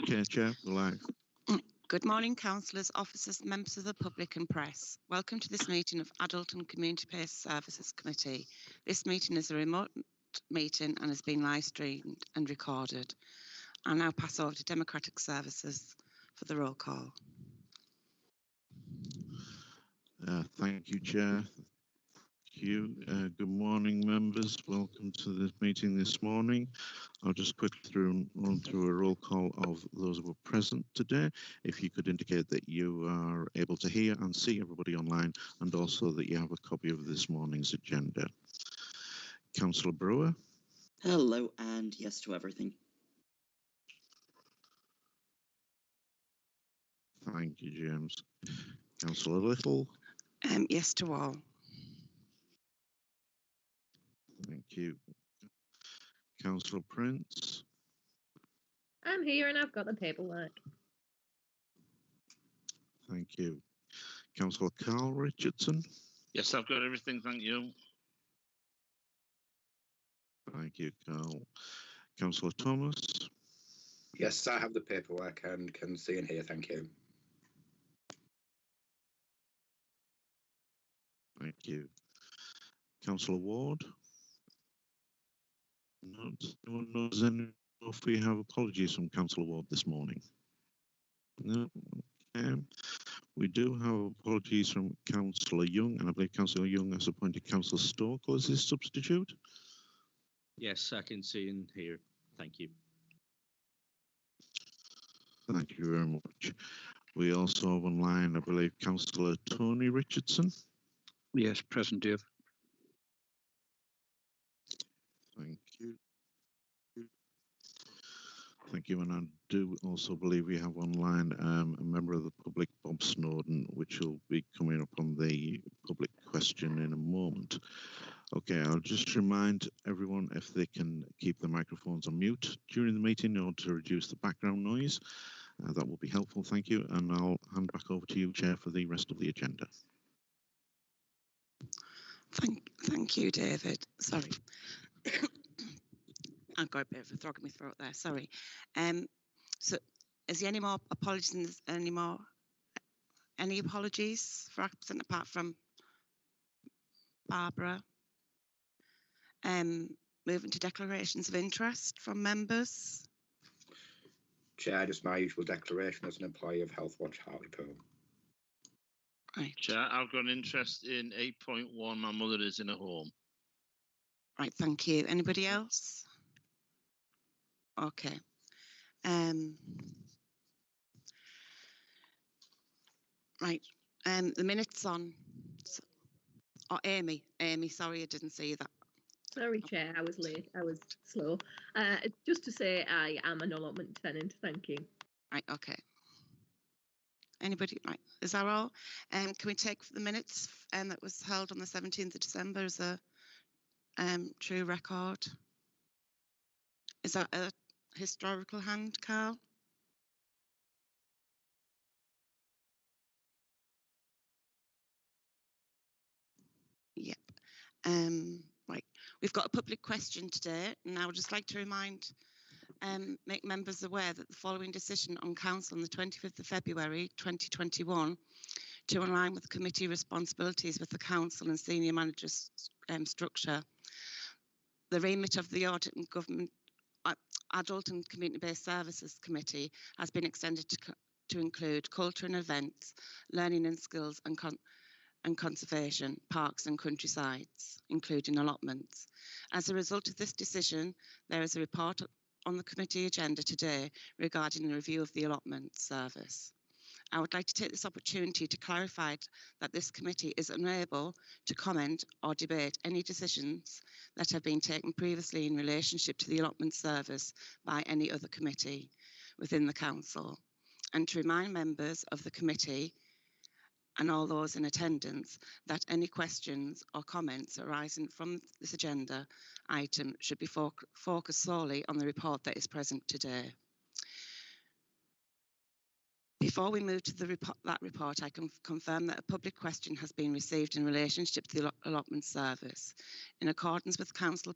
Okay, Chair, live. Good morning, councillors, officers, members of the public and press. Welcome to this meeting of Adult and Community-Based Services Committee. This meeting is a remote meeting and has been live streamed and recorded. I'll now pass over to Democratic Services for the roll call. Thank you, Chair. Thank you. Good morning, members. Welcome to this meeting this morning. I'll just quickly run through a roll call of those who are present today. If you could indicate that you are able to hear and see everybody online, and also that you have a copy of this morning's agenda. Councillor Brewer. Hello, and yes to everything. Thank you, James. Councillor Little. Yes to all. Thank you. Councillor Prince. I'm here and I've got the paperwork. Thank you. Councillor Carl Richardson. Yes, I've got everything, thank you. Thank you, Carl. Councillor Thomas. Yes, I have the paperwork and can see and hear, thank you. Thank you. Councillor Ward. No, does anyone knows if we have apologies from Councillor Ward this morning? No. Okay. We do have apologies from Councillor Young, and I believe Councillor Young has appointed Councillor Stokel as his substitute. Yes, I can see and hear. Thank you. Thank you very much. We also have online, I believe, Councillor Tony Richardson. Yes, present, Dave. Thank you. Thank you, and I do also believe we have online a member of the public, Bob Snowden, which will be coming up on the public question in a moment. Okay, I'll just remind everyone if they can keep the microphones on mute during the meeting in order to reduce the background noise. That will be helpful, thank you, and I'll hand back over to you, Chair, for the rest of the agenda. Thank you, David. Sorry. I've got a bit of a frog in my throat there, sorry. So is there any more apologies, any apologies for absent apart from Barbara? Moving to declarations of interest from members. Chair, just my usual declaration as an employee of Healthwatch Hartlepool. Right. Chair, I've got an interest in 8.1. My mother is in a home. Right, thank you. Anybody else? Okay. Right. The minutes on. Oh, Amy, sorry, I didn't see that. Sorry, Chair, I was late. I was slow. Just to say I am an allotment tenant. Thank you. Right, okay. Anybody? Right, is that all? Can we take the minutes that was held on the 17th of December as a true record? Is that a historical hand, Carl? Yep. Right, we've got a public question today, and I would just like to make members aware that the following decision on Council on the 25th of February 2021 to align with committee responsibilities with the Council and senior managers structure, the remit of the Audit and Government Adult and Community-Based Services Committee has been extended to include culture and events, learning and skills and conservation, parks and countrysides, including allotments. As a result of this decision, there is a report on the committee agenda today regarding the review of the allotment service. I would like to take this opportunity to clarify that this committee is unable to comment or debate any decisions that have been taken previously in relationship to the allotment service by any other committee within the council, and to remind members of the committee and all those in attendance that any questions or comments arising from this agenda item should be focused solely on the report that is present today. Before we move to that report, I can confirm that a public question has been received in relationship to the allotment service. In accordance with Council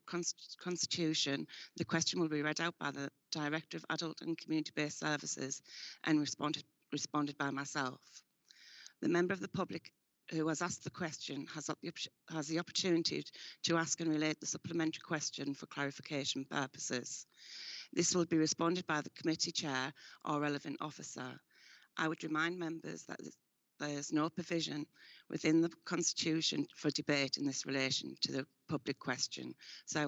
Constitution, the question will be read out by the Director of Adult and Community-Based Services and responded by myself. The member of the public who has asked the question has the opportunity to ask and relate the supplementary question for clarification purposes. This will be responded by the committee chair or relevant officer. I would remind members that there is no provision within the Constitution for debate in this relation to the public question, so I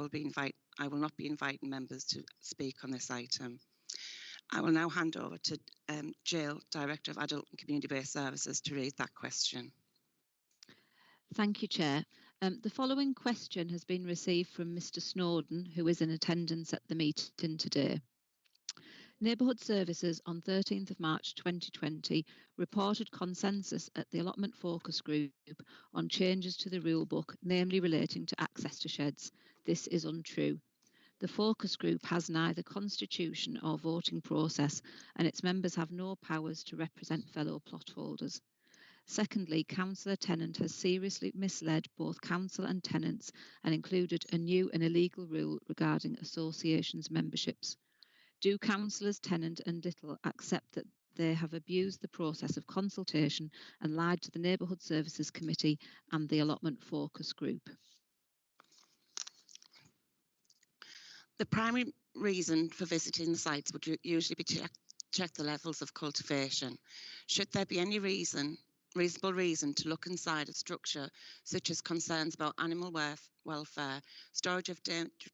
will not be inviting members to speak on this item. I will now hand over to Jill, Director of Adult and Community-Based Services, to read that question. Thank you, Chair. The following question has been received from Mr. Snowden, who is in attendance at the meeting today. Neighbourhood Services on 13th of March 2020 reported consensus at the allotment focus group on changes to the rulebook, namely relating to access to sheds. This is untrue. The focus group has neither constitution or voting process, and its members have no powers to represent fellow plot holders. Secondly, Councillor Tennant has seriously misled both council and tenants and included a new and illegal rule regarding associations memberships. Do councillors Tennant and Little accept that they have abused the process of consultation and lied to the Neighbourhood Services Committee and the allotment focus group? The primary reason for visiting the sites would usually be to check the levels of cultivation. Should there be any reasonable reason to look inside a structure, such as concerns about animal welfare, storage of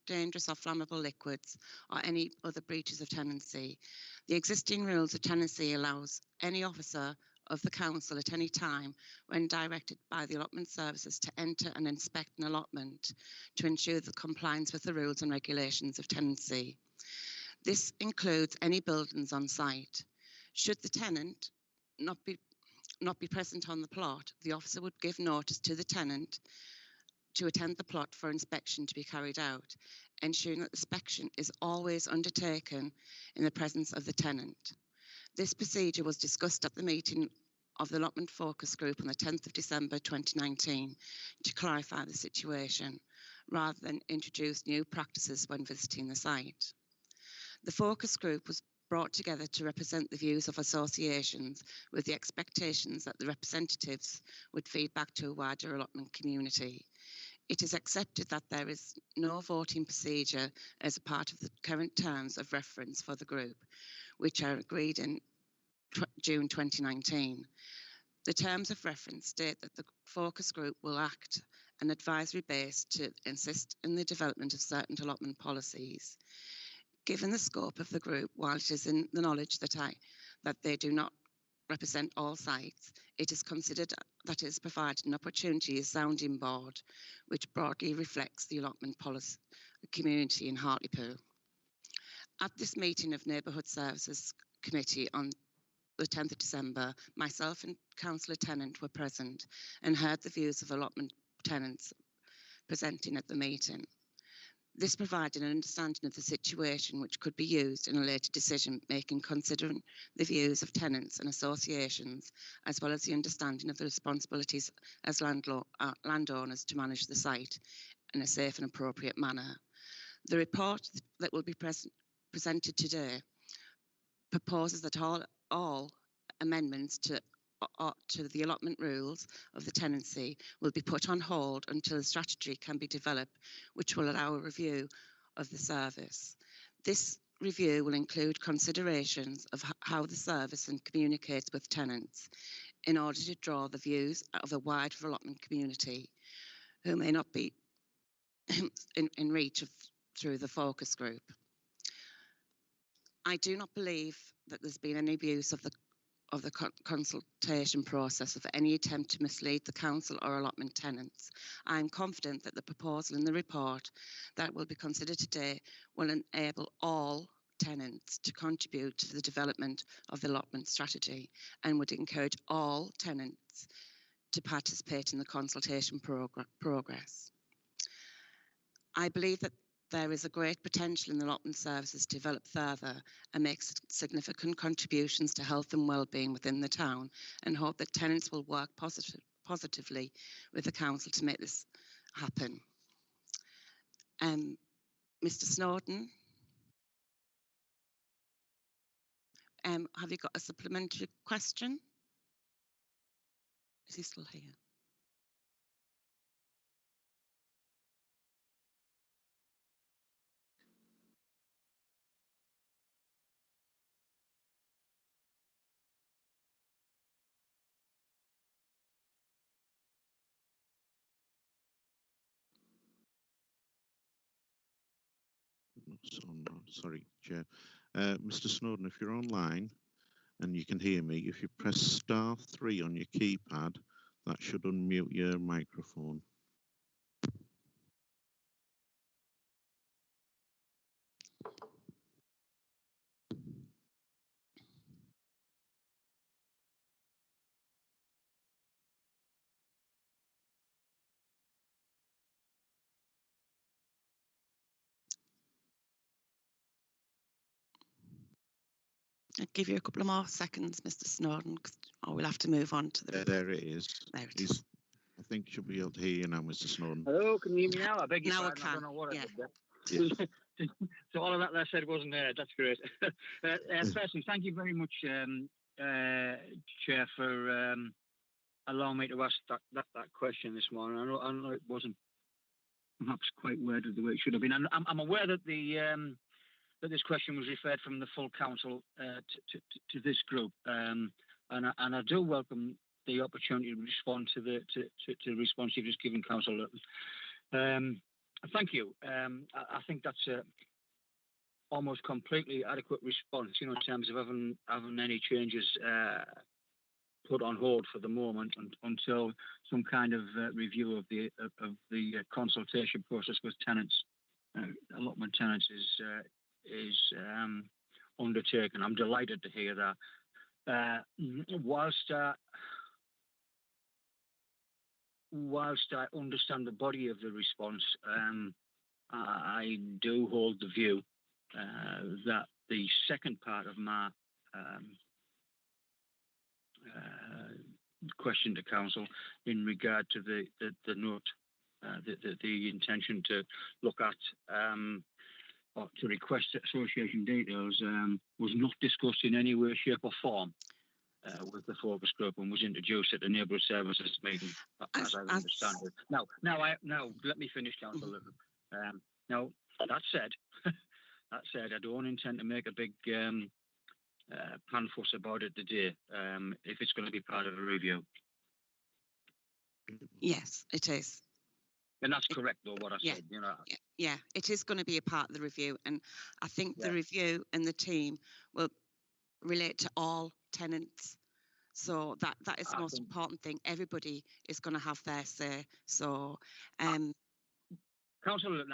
dangerous or flammable liquids, or any other breaches of tenancy, the existing rules of tenancy allows any officer of the council at any time, when directed by the allotment services, to enter and inspect an allotment to ensure the compliance with the rules and regulations of tenancy. This includes any buildings on site. Should the tenant not be present on the plot, the officer would give notice to the tenant to attend the plot for inspection to be carried out, ensuring that the inspection is always undertaken in the presence of the tenant. This procedure was discussed at the meeting of the allotment focus group on the 10th of December 2019 to clarify the situation, rather than introduce new practices when visiting the site. The focus group was brought together to represent the views of associations, with the expectations that the representatives would feed back to a wider allotment community. It is accepted that there is no voting procedure as a part of the current terms of reference for the group, which are agreed in June 2019. The terms of reference state that the focus group will act an advisory base to assist in the development of certain allotment policies. Given the scope of the group, while it is in the knowledge that they do not represent all sites, it is considered that it is provided an opportunity as sounding board, which broadly reflects the allotment policy community in Hartlepool. At this meeting of Neighbourhood Services Committee on the 10th of December, myself and Councillor Tennant were present and heard the views of allotment tenants presenting at the meeting. This provided an understanding of the situation which could be used in a later decision making, considering the views of tenants and associations, as well as the understanding of the responsibilities as landowners to manage the site in a safe and appropriate manner. The report that will be presented today proposes that all amendments to the allotment rules of the tenancy will be put on hold until a strategy can be developed, which will allow a review of the service. This review will include considerations of how the service communicates with tenants in order to draw the views of a wider allotment community who may not be in reach through the focus group. I do not believe that there's been any abuse of the consultation process of any attempt to mislead the council or allotment tenants. I am confident that the proposal in the report that will be considered today will enable all tenants to contribute to the development of the allotment strategy and would encourage all tenants to participate in the consultation progress. I believe that there is a great potential in the allotment services to develop further and make significant contributions to health and well-being within the town, and hope that tenants will work positively with the council to make this happen. Mr. Snowden, have you got a supplementary question? Is he still here? Sorry, Chair. Mr. Snowden, if you're online and you can hear me, if you press *3 on your keypad, that should unmute your microphone. I'll give you a couple of more seconds, Mr. Snowden, or we'll have to move on to the. There it is. There it is. I think you should be able to hear you now, Mr. Snowden. Hello, can you hear me now? I beg your Now I pardon. I can, don't know what yeah. I did there. So all of that I said wasn't there. That's great. Firstly, thank you very much, Chair, for allowing me to ask that question this morning. I know it wasn't perhaps quite worded the way it should have been. I'm aware that that this question was referred from the full council to this group, and I do welcome the opportunity to respond to the response you've just given, Councillor. Thank you. I think that's a almost completely adequate response, in terms of having any changes put on hold for the moment until some kind of review of the consultation process with tenants, allotment tenants is undertaken. I'm delighted to hear that. Whilst I understand the body of the response, I do hold the view that the second part of my question to council in regard to the note, the intention to look at or to request association details was not discussed in any way, shape or form with the focus group, and was introduced at the neighbourhood services meeting, as I understand it. Now, let me finish, Councillor. Now, that said, I don't intend to make a big pan fuss about it today. If it's going to be part of a review. Yes, it is. And that's correct, though, what I said. Yeah, it is going to be a part of the review, and I think the review and the team will relate to all tenants. So that is the most important thing. Everybody is going to have their say. So, Councillor,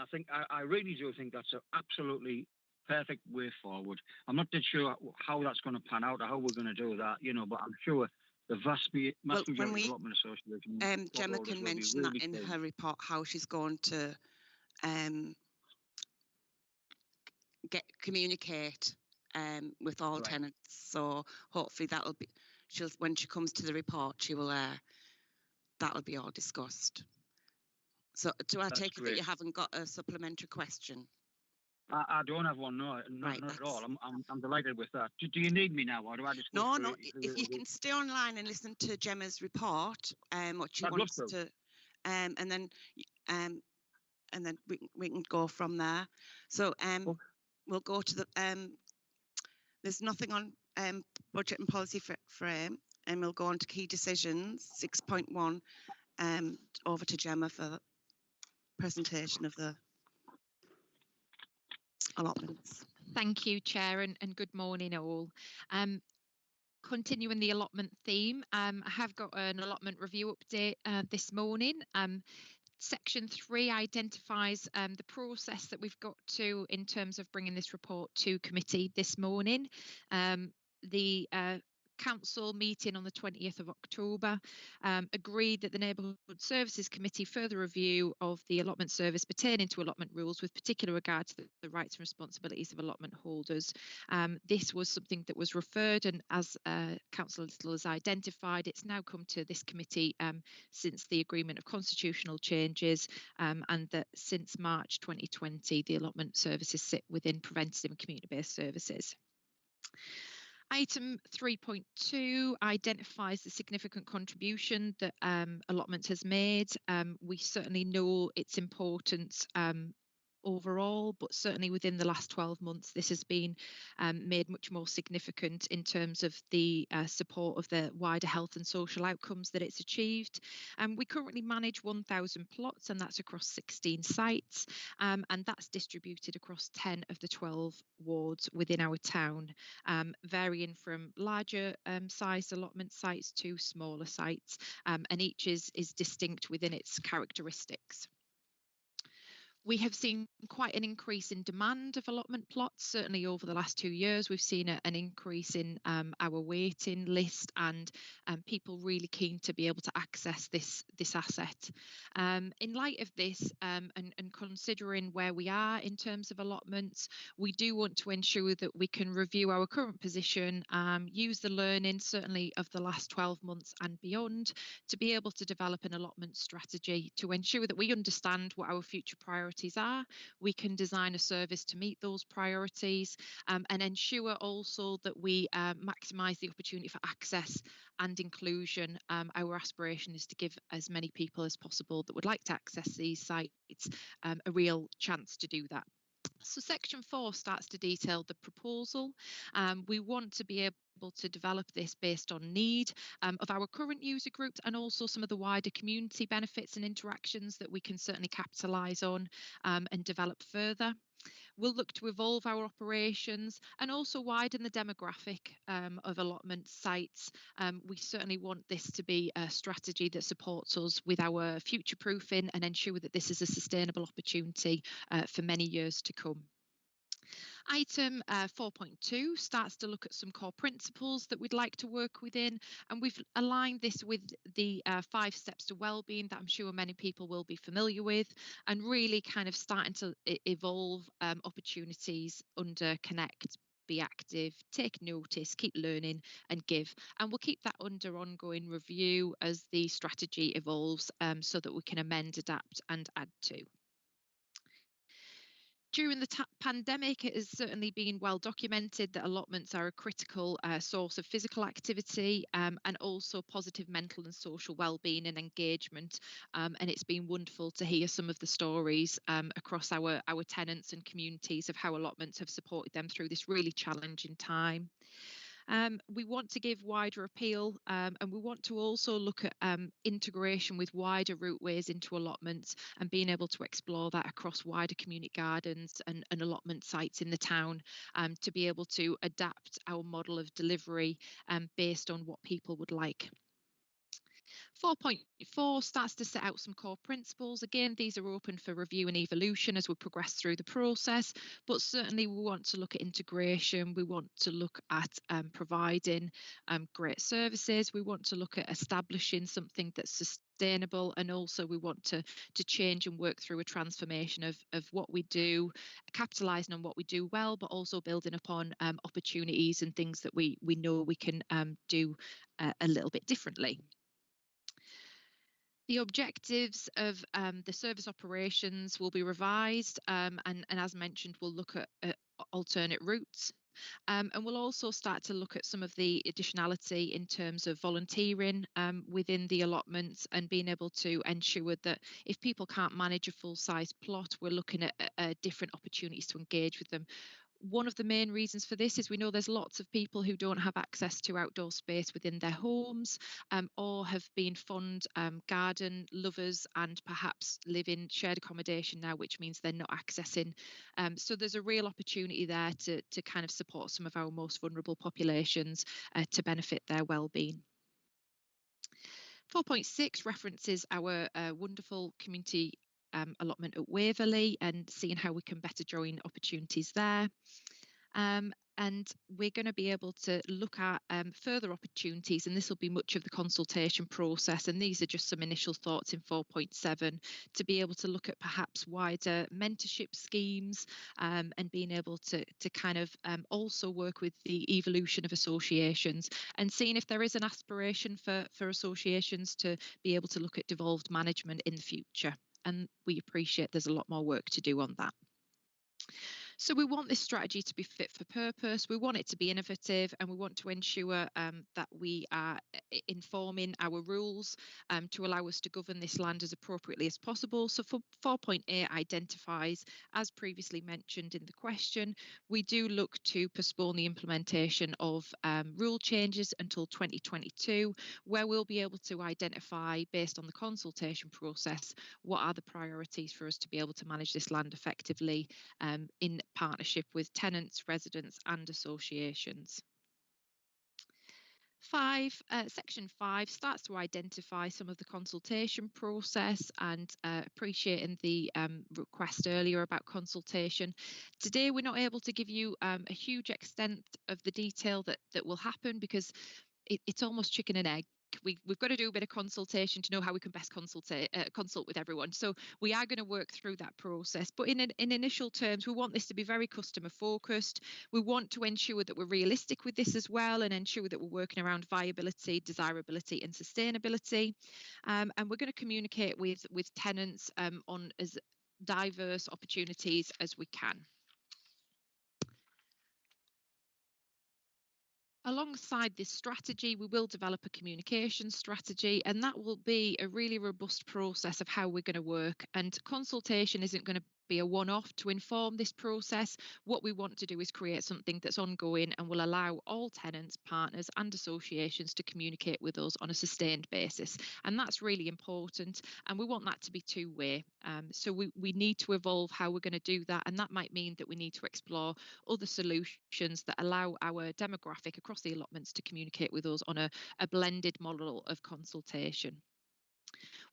I really do think that's an absolutely perfect way forward. I'm not that sure how that's going to pan out or how we're going to do that, but I'm sure the vast majority of the Allotment Association. Gemma can mention that in her report, how she's going to communicate with all tenants. So hopefully that'll be. When she comes to the report, she will. That'll be all discussed. So do I take it that you haven't got a supplementary question? I don't have one, no, not at all. I'm delighted with that. Do you need me now, or do I just? No. If you can stay online and listen to Gemma's report, what she wants to, and then we can go from there. So we'll go to the there's nothing on budget and policy frame, and we'll go on to key decisions 6.1. Over to Gemma for the presentation of the allotments. Thank you, Chair, and good morning all. Continuing the allotment theme, I have got an allotment review update this morning. Section 3 identifies the process that we've got to in terms of bringing this report to committee this morning. The Council meeting on the 20th of October agreed that the Neighbourhood Services Committee further review of the allotment service pertaining to allotment rules with particular regard to the rights and responsibilities of allotment holders. This was something that was referred, and as Councillor Little has identified, it's now come to this committee since the agreement of constitutional changes, and that since March 2020 the allotment services sit within preventative and community-based services. Item 3.2 identifies the significant contribution that allotment has made. We certainly know its importance overall, but certainly within the last 12 months, this has been made much more significant in terms of the support of the wider health and social outcomes that it's achieved. We currently manage 1,000 plots, and that's across 16 sites, and that's distributed across 10 of the 12 wards within our town, varying from larger sized allotment sites to smaller sites, and each is distinct within its characteristics. We have seen quite an increase in demand of allotment plots. Certainly over the last 2 years, we've seen an increase in our waiting list, and people really keen to be able to access this asset. In light of this, and considering where we are in terms of allotments, we do want to ensure that we can review our current position, use the learning certainly of the last 12 months and beyond to be able to develop an allotment strategy to ensure that we understand what our future priorities are. We can design a service to meet those priorities, and ensure also that we maximise the opportunity for access and inclusion. Our aspiration is to give as many people as possible that would like to access these sites a real chance to do that. So section 4 starts to detail the proposal. We want to be able to develop this based on need of our current user groups, and also some of the wider community benefits and interactions that we can certainly capitalise on and develop further. We'll look to evolve our operations and also widen the demographic of allotment sites. We certainly want this to be a strategy that supports us with our future proofing and ensure that this is a sustainable opportunity for many years to come. Item 4.2 starts to look at some core principles that we'd like to work within, and we've aligned this with the 5 steps to wellbeing that I'm sure many people will be familiar with, and really kind of starting to evolve opportunities under Connect, Be Active, Take Notice, Keep Learning and Give. And we'll keep that under ongoing review as the strategy evolves, so that we can amend, adapt and add to. During the pandemic, it has certainly been well documented that allotments are a critical source of physical activity, and also positive mental and social well-being and engagement. And it's been wonderful to hear some of the stories across our tenants and communities of how allotments have supported them through this really challenging time. We want to give wider appeal, and we want to also look at integration with wider routeways into allotments and being able to explore that across wider community gardens and allotment sites in the town, to be able to adapt our model of delivery based on what people would like. 4.4 starts to set out some core principles. Again, these are open for review and evolution as we progress through the process, but certainly we want to look at integration. We want to look at providing great services. We want to look at establishing something that's sustainable, and also we want to change and work through a transformation of what we do, capitalising on what we do well, but also building upon opportunities and things that we know we can do a little bit differently. The objectives of the service operations will be revised, and as mentioned, we'll look at alternate routes. And we'll also start to look at some of the additionality in terms of volunteering within the allotments, and being able to ensure that if people can't manage a full-size plot, we're looking at different opportunities to engage with them. One of the main reasons for this is we know there's lots of people who don't have access to outdoor space within their homes, or have been fond garden lovers and perhaps live in shared accommodation now, which means they're not accessing. So there's a real opportunity there to kind of support some of our most vulnerable populations to benefit their well-being. 4.6 references our wonderful community allotment at Waverley and seeing how we can better join opportunities there. and we're going to be able to look at further opportunities, and this will be much of the consultation process, and these are just some initial thoughts in 4.7 to be able to look at perhaps wider mentorship schemes, and being able to kind of also work with the evolution of associations and seeing if there is an aspiration for associations to be able to look at devolved management in the future. And we appreciate there's a lot more work to do on that. So we want this strategy to be fit for purpose, we want it to be innovative, and we want to ensure that we are informing our rules to allow us to govern this land as appropriately as possible. So for 4.8 identifies, as previously mentioned in the question, we do look to postpone the implementation of rule changes until 2022, where we'll be able to identify, based on the consultation process, what are the priorities for us to be able to manage this land effectively in partnership with tenants, residents and associations. Section 5 starts to identify some of the consultation process, and appreciating the request earlier about consultation. Today we're not able to give you a huge extent of the detail that will happen, because it's almost chicken and egg. We've got to do a bit of consultation to know how we can best consult with everyone. So we are going to work through that process. But in initial terms, we want this to be very customer focused. We want to ensure that we're realistic with this as well, and ensure that we're working around viability, desirability and sustainability. And we're going to communicate with tenants on as diverse opportunities as we can. Alongside this strategy, we will develop a communication strategy, and that will be a really robust process of how we're going to work. And consultation isn't going to be a one-off to inform this process. What we want to do is create something that's ongoing and will allow all tenants, partners and associations to communicate with us on a sustained basis. And that's really important, and we want that to be two-way. So we need to evolve how we're going to do that, and that might mean that we need to explore other solutions that allow our demographic across the allotments to communicate with us on a blended model of consultation.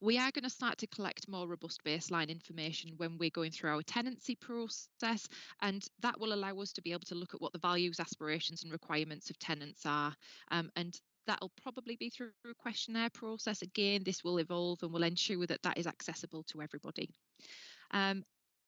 We are going to start to collect more robust baseline information when we're going through our tenancy process, and that will allow us to be able to look at what the values, aspirations and requirements of tenants are. And that'll probably be through a questionnaire process. Again, this will evolve and will ensure that that is accessible to everybody.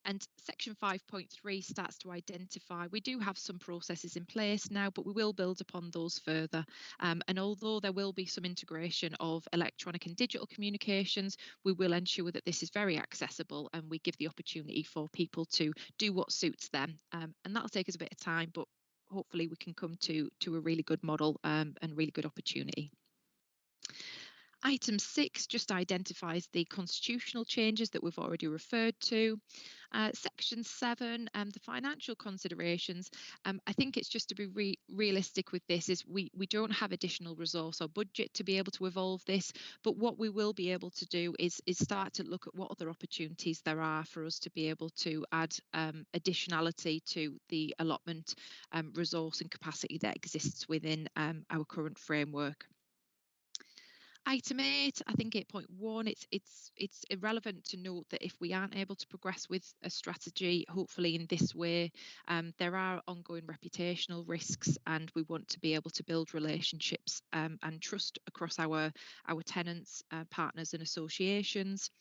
And section 5.3 starts to identify, we do have some processes in place now, but we will build upon those further. And although there will be some integration of electronic and digital communications, we will ensure that this is very accessible and we give the opportunity for people to do what suits them. And that'll take us a bit of time, but hopefully we can come to a really good model and really good opportunity. Item 6 just identifies the constitutional changes that we've already referred to. Section 7, the financial considerations. I think it's just to be realistic with this is we don't have additional resource or budget to be able to evolve this, but what we will be able to do is start to look at what other opportunities there are for us to be able to add additionality to the allotment resource and capacity that exists within our current framework. Item 8, I think 8.1, it's irrelevant to note that if we aren't able to progress with a strategy, hopefully in this way, there are ongoing reputational risks, and we want to be able to build relationships and trust across our tenants, partners and associations.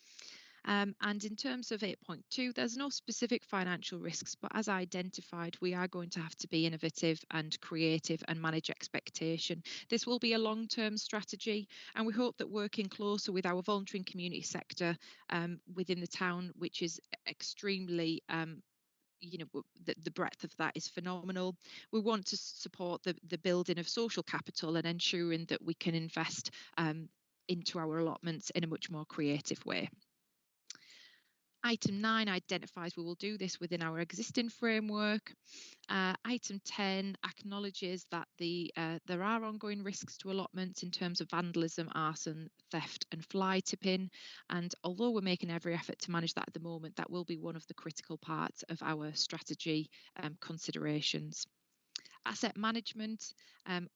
And in terms of 8.2, there's no specific financial risks, but as identified, we are going to have to be innovative and creative and manage expectation. This will be a long-term strategy, and we hope that working closer with our voluntary and community sector within the town, which is extremely the breadth of that is phenomenal. We want to support the building of social capital and ensuring that we can invest into our allotments in a much more creative way. Item 9 identifies we will do this within our existing framework. Item 10 acknowledges that there are ongoing risks to allotments in terms of vandalism, arson, theft and fly tipping. And although we're making every effort to manage that at the moment, that will be one of the critical parts of our strategy considerations. Asset management,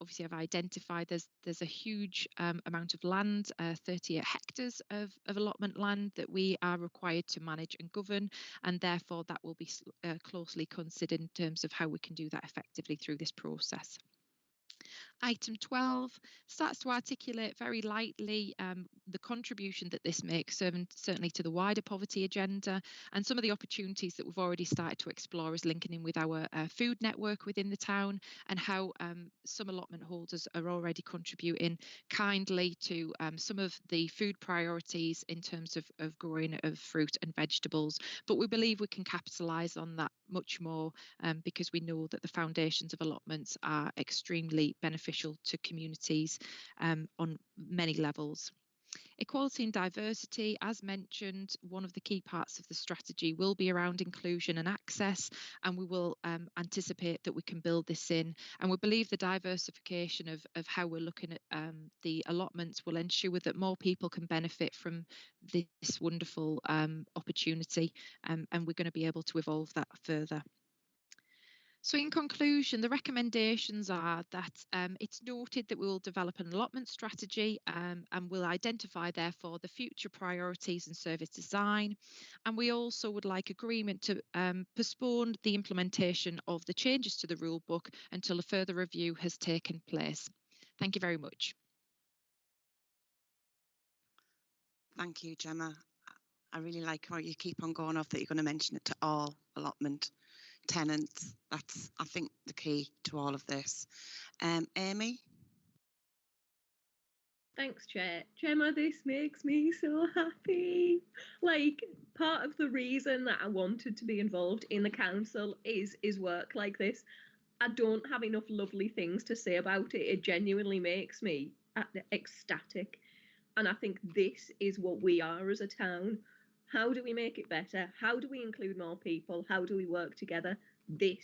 obviously I've identified there's a huge amount of land, 38 hectares of allotment land that we are required to manage and govern, and therefore that will be closely considered in terms of how we can do that effectively through this process. Item 12 starts to articulate very lightly the contribution that this makes, certainly to the wider poverty agenda, and some of the opportunities that we've already started to explore is linking in with our food network within the town, and how some allotment holders are already contributing kindly to some of the food priorities in terms of growing of fruit and vegetables. But we believe we can capitalise on that much more because we know that the foundations of allotments are extremely beneficial to communities on many levels. Equality and diversity, as mentioned, one of the key parts of the strategy will be around inclusion and access, and we will anticipate that we can build this in. And we believe the diversification of how we're looking at the allotments will ensure that more people can benefit from this wonderful opportunity, and we're going to be able to evolve that further. So in conclusion, the recommendations are that it's noted that we will develop an allotment strategy and we'll identify, therefore, the future priorities and service design. And we also would like agreement to postpone the implementation of the changes to the rule book until a further review has taken place. Thank you very much. Thank you, Gemma. I really like how you keep on going off that you're going to mention it to all allotment tenants. That's, I think, the key to all of this. Amy? Thanks, Chair. Gemma, this makes me so happy. Like, part of the reason that I wanted to be involved in the council is work like this. I don't have enough lovely things to say about it. It genuinely makes me ecstatic. And I think this is what we are as a town. How do we make it better? How do we include more people? How do we work together? I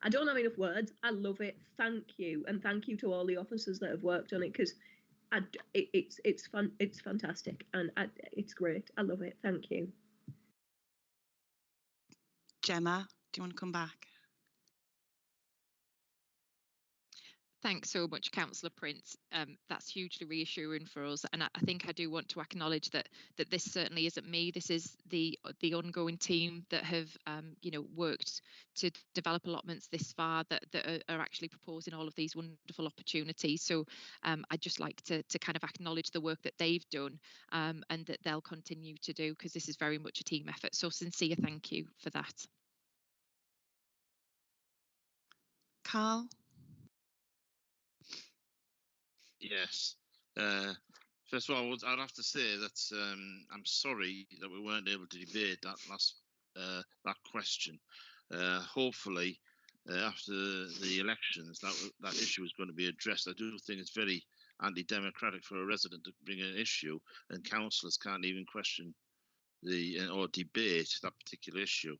don't have enough words. I love it. Thank you, and thank you to all the officers that have worked on it, because it's fun. It's fantastic, and it's great. I love it. Thank you. Gemma, do you want to come back? Thanks so much, Councillor Prince. That's hugely reassuring for us, and I think I do want to acknowledge that this certainly isn't me. This is the ongoing team that have worked to develop allotments this far, that are actually proposing all of these wonderful opportunities. So I'd just like to kind of acknowledge the work that they've done and that they'll continue to do, because this is very much a team effort. So sincere thank you for that. Carl? Yes. First of all, I'd have to say that I'm sorry that we weren't able to debate that question. Hopefully, after the elections, that issue is going to be addressed. I do think it's very anti-democratic for a resident to bring an issue and councillors can't even question or debate that particular issue.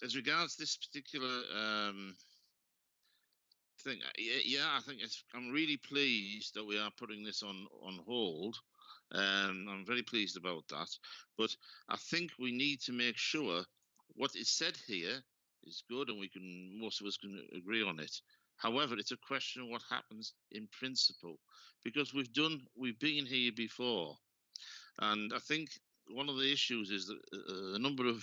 As regards this particular thing, yeah, I think I'm really pleased that we are putting this on hold. I'm very pleased about that, but I think we need to make sure what is said here is good, and most of us can agree on it. However, it's a question of what happens in principle, because we've been here before, and I think one of the issues is that a number of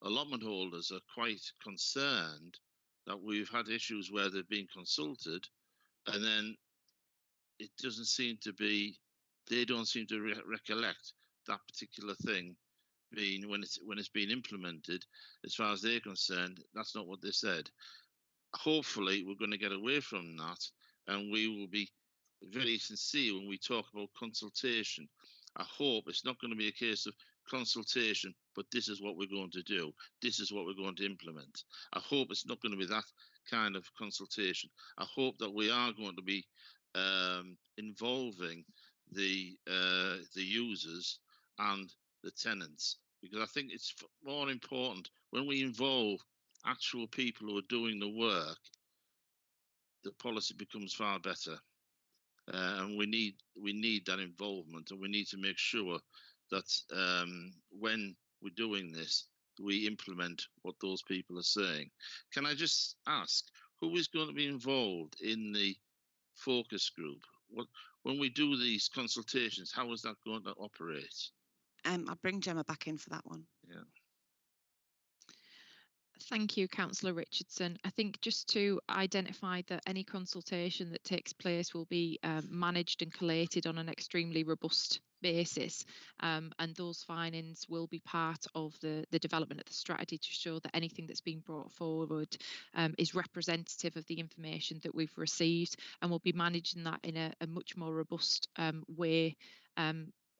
allotment holders are quite concerned that we've had issues where they've been consulted, and then it doesn't seem to be, they don't seem to recollect that particular thing being when it's been implemented. As far as they're concerned, that's not what they said. Hopefully, we're going to get away from that, and we will be very sincere when we talk about consultation. I hope it's not going to be a case of consultation, but this is what we're going to do. This is what we're going to implement. I hope it's not going to be that kind of consultation. I hope that we are going to be involving the users and the tenants, because I think it's more important when we involve actual people who are doing the work, the policy becomes far better. And we need that involvement, and we need to make sure that when we're doing this, we implement what those people are saying. Can I just ask, who is going to be involved in the focus group? When we do these consultations, how is that going to operate? I'll bring Gemma back in for that one. Yeah. Thank you, Councillor Richardson. I think just to identify that any consultation that takes place will be managed and collated on an extremely robust basis, and those findings will be part of the development of the strategy to show that anything that's been brought forward is representative of the information that we've received, and we'll be managing that in a much more robust way.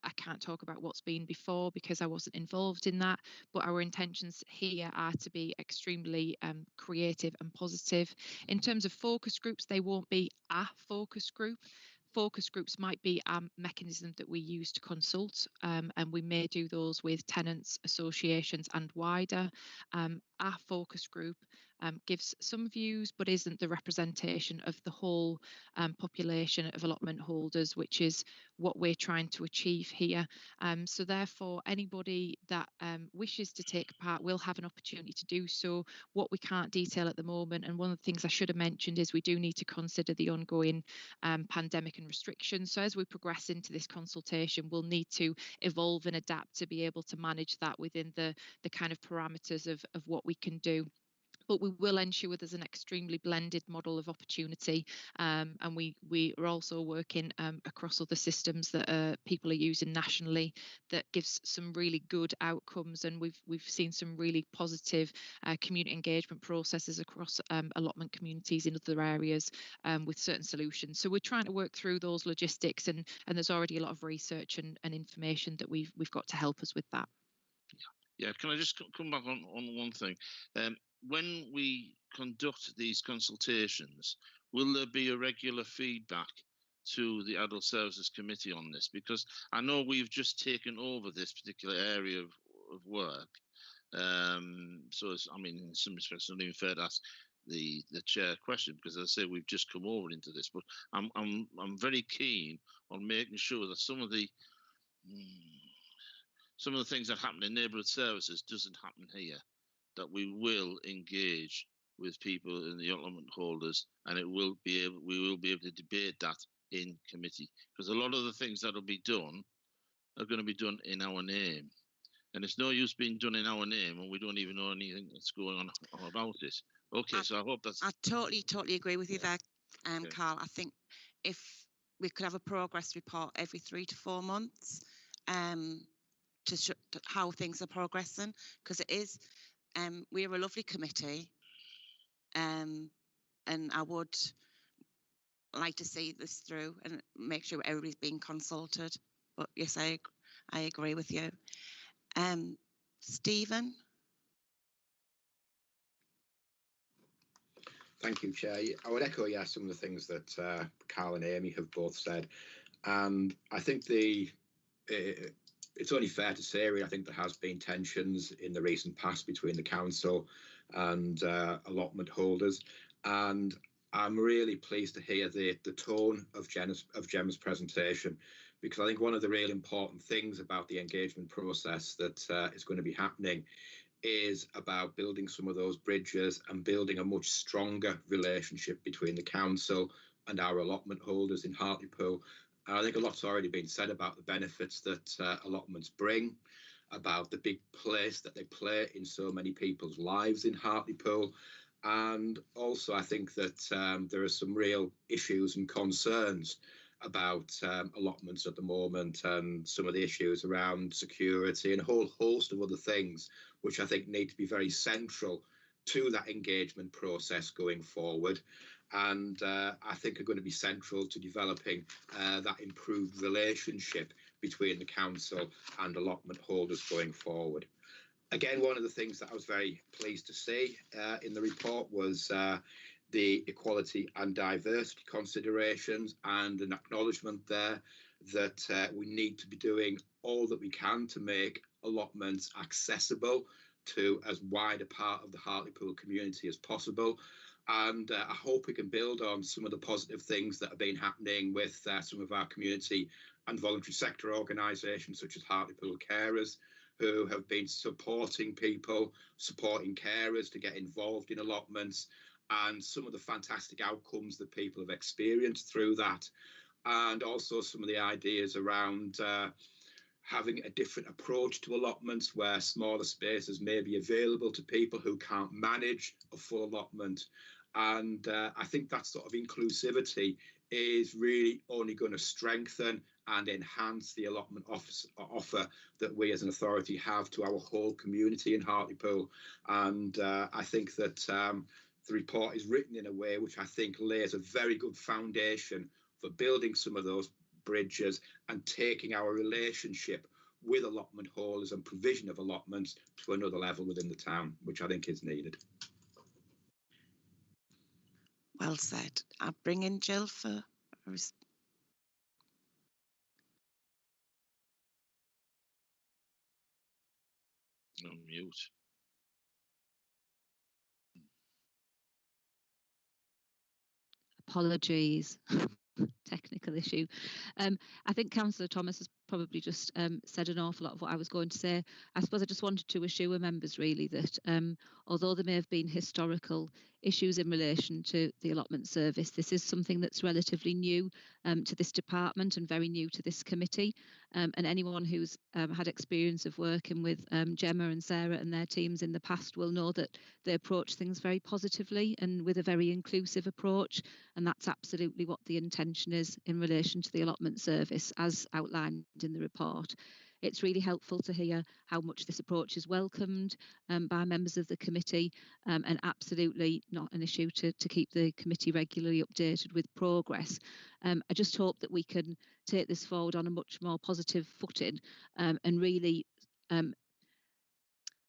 I can't talk about what's been before because I wasn't involved in that, but our intentions here are to be extremely creative and positive. In terms of focus groups, they won't be a focus group. Focus groups might be a mechanism that we use to consult, and we may do those with tenants, associations and wider. Our focus group gives some views but isn't the representation of the whole population of allotment holders, which is what we're trying to achieve here. So therefore, anybody that wishes to take part will have an opportunity to do so. What we can't detail at the moment, and one of the things I should have mentioned, is we do need to consider the ongoing pandemic and restrictions. So as we progress into this consultation, we'll need to evolve and adapt to be able to manage that within the kind of parameters of what we can do. But we will ensure there's an extremely blended model of opportunity, and we are also working across other systems that people are using nationally that gives some really good outcomes, and we've seen some really positive community engagement processes across allotment communities in other areas with certain solutions. So we're trying to work through those logistics, and there's already a lot of research and information that we've got to help us with that. Yeah, can I just come back on one thing? When we conduct these consultations, will there be a regular feedback to the Adult Services Committee on this? Because I know we've just taken over this particular area of work. So it's, I mean, in some respects, it's not even fair to ask the chair question, because as I say, we've just come over into this. But I'm very keen on making sure that some of the things that happen in neighbourhood services doesn't happen here. That we will engage with people in the allotment holders, and we will be able to debate that in committee, because a lot of the things that will be done are going to be done in our name, and it's no use being done in our name when we don't even know anything that's going on about it. Okay, so I hope that's. I totally agree with you there, Okay. Carl. I think if we could have a progress report every 3 to 4 months, to show how things are progressing, because it is. We're a lovely committee, and I would like to see this through and make sure everybody's being consulted. But yes, I agree with you. Stephen? Thank you, Chair. I would echo, some of the things that Carl and Amy have both said. And I think it's only fair to say, really, I think there has been tensions in the recent past between the council and allotment holders, and I'm really pleased to hear the tone of Gemma's presentation, because I think one of the real important things about the engagement process that is going to be happening is about building some of those bridges and building a much stronger relationship between the council and our allotment holders in Hartlepool. And I think a lot's already been said about the benefits that allotments bring, about the big place that they play in so many people's lives in Hartlepool. And also, I think that there are some real issues and concerns about allotments at the moment, and some of the issues around security and a whole host of other things, which I think need to be very central to that engagement process going forward. And I think are going to be central to developing that improved relationship between the council and allotment holders going forward. Again, one of the things that I was very pleased to see in the report was the equality and diversity considerations, and an acknowledgement there that we need to be doing all that we can to make allotments accessible to as wide a part of the Hartlepool community as possible. And I hope we can build on some of the positive things that have been happening with some of our community and voluntary sector organisations, such as Hartlepool Carers, who have been supporting people, supporting carers to get involved in allotments, and some of the fantastic outcomes that people have experienced through that, and also some of the ideas around having a different approach to allotments where smaller spaces may be available to people who can't manage a full allotment. And I think that sort of inclusivity is really only going to strengthen and enhance the allotment offer that we as an authority have to our whole community in Hartlepool. And I think that the report is written in a way which I think lays a very good foundation for building some of those bridges and taking our relationship with allotment holders and provision of allotments to another level within the town, which I think is needed. Well said. I'll bring in Jill for a No mute. Apologies. Technical issue. I think Councillor Thomas has probably just said an awful lot of what I was going to say. I suppose I just wanted to assure members really that although there may have been historical issues in relation to the allotment service, this is something that's relatively new to this department and very new to this committee. And anyone who's had experience of working with Gemma and Sarah and their teams in the past will know that they approach things very positively and with a very inclusive approach. And that's absolutely what the intention is in relation to the allotment service as outlined in the report. It's really helpful to hear how much this approach is welcomed by members of the committee, and absolutely not an issue to keep the committee regularly updated with progress. I just hope that we can take this forward on a much more positive footing and really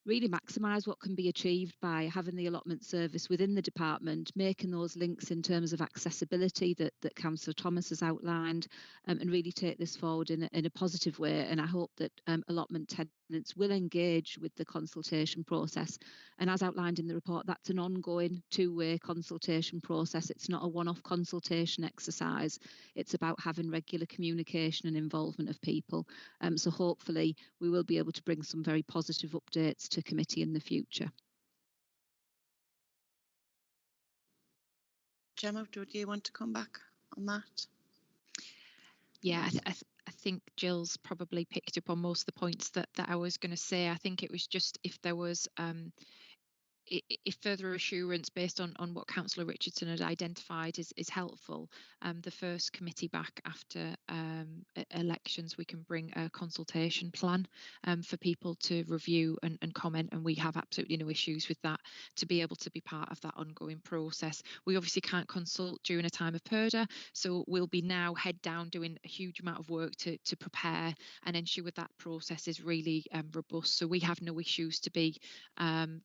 maximise what can be achieved by having the allotment service within the department, making those links in terms of accessibility that Councillor Thomas has outlined, and really take this forward in a positive way. And I hope that allotment tenants will engage with the consultation process. And as outlined in the report, that's an ongoing two-way consultation process. It's not a one-off consultation exercise. It's about having regular communication and involvement of people. So hopefully we will be able to bring some very positive updates to committee in the future. Gemma, do you want to come back on that? Yeah, I think Jill's probably picked up on most of the points that I was going to say. I think it was just if there was if further assurance based on what Councillor Richardson had identified is helpful, the first committee back after elections, we can bring a consultation plan for people to review and comment, and we have absolutely no issues with that, to be able to be part of that ongoing process. We obviously can't consult during a time of purdah, so we'll be now head down doing a huge amount of work to prepare and ensure that process is really robust. So we have no issues to be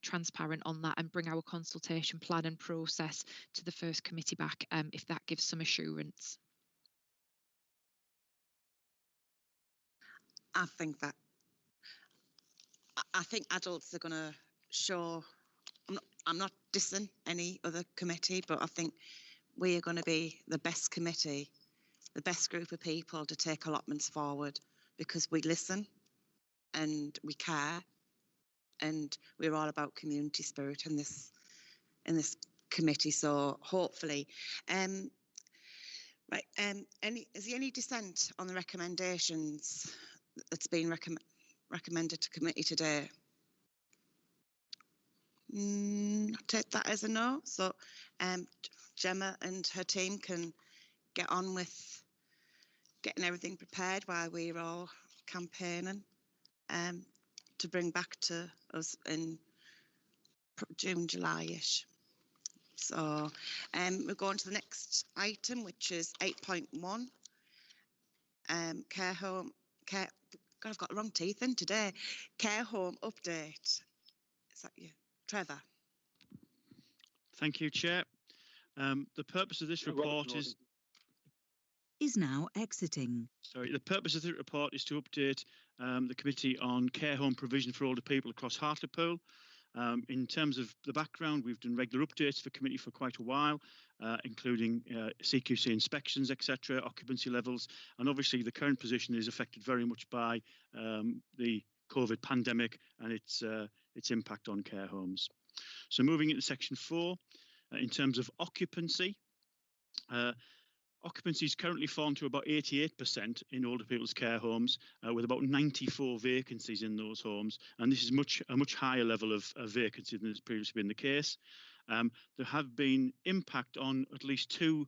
transparent on that and bring our consultation plan and process to the first committee back if that gives some assurance. I think adults are going to show, I'm not dissing any other committee, but I think we are going to be the best committee, the best group of people to take allotments forward, because we listen and we care, and we're all about community spirit in this committee. So hopefully, is there any dissent on the recommendations that's been recommended to committee today? I take that as a no. So Gemma and her team can get on with getting everything prepared while we're all campaigning to bring back to us in June, July-ish. So we're going to the next item, which is 8.1, care home, God, I've got the wrong teeth in today, care home update. Is that you, Trevor? Thank you, Chair. The purpose of this report is now exiting. Sorry, the purpose of the report is to update the committee on care home provision for older people across Hartlepool. In terms of the background, we've done regular updates for committee for quite a while, including CQC inspections, etc., occupancy levels, and obviously the current position is affected very much by the COVID pandemic and its impact on care homes. So moving into section 4, in terms of occupancy, occupancy is currently fallen to about 88% in older people's care homes, with about 94 vacancies in those homes, and this is a much higher level of vacancy than has previously been the case. There have been impact on at least 2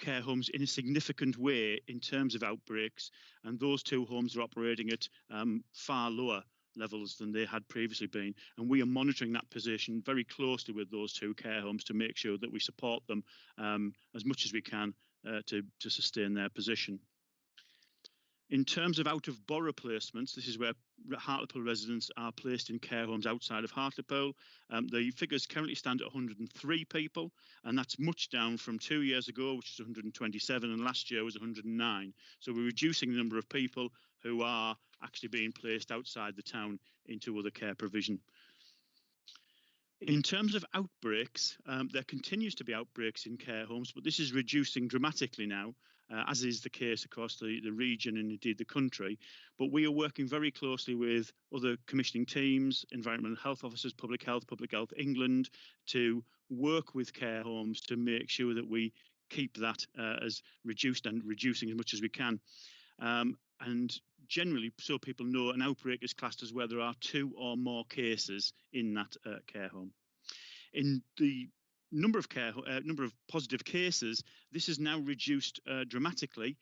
care homes in a significant way in terms of outbreaks, and those 2 homes are operating at far lower levels than they had previously been, and we are monitoring that position very closely with those 2 care homes to make sure that we support them as much as we can to sustain their position. In terms of out-of-borough placements, this is where Hartlepool residents are placed in care homes outside of Hartlepool. The figures currently stand at 103 people, and that's much down from 2 years ago, which was 127, and last year was 109. So we're reducing the number of people who are actually being placed outside the town into other care provision. In terms of outbreaks, there continues to be outbreaks in care homes, but this is reducing dramatically now, as is the case across the region and indeed the country. But we are working very closely with other commissioning teams, environmental health officers, Public Health England, to work with care homes to make sure that we keep that as reduced and reducing as much as we can. And generally, so people know, an outbreak is classed as where there are 2 or more cases in that care home. In the number of positive cases, this is now reduced dramatically.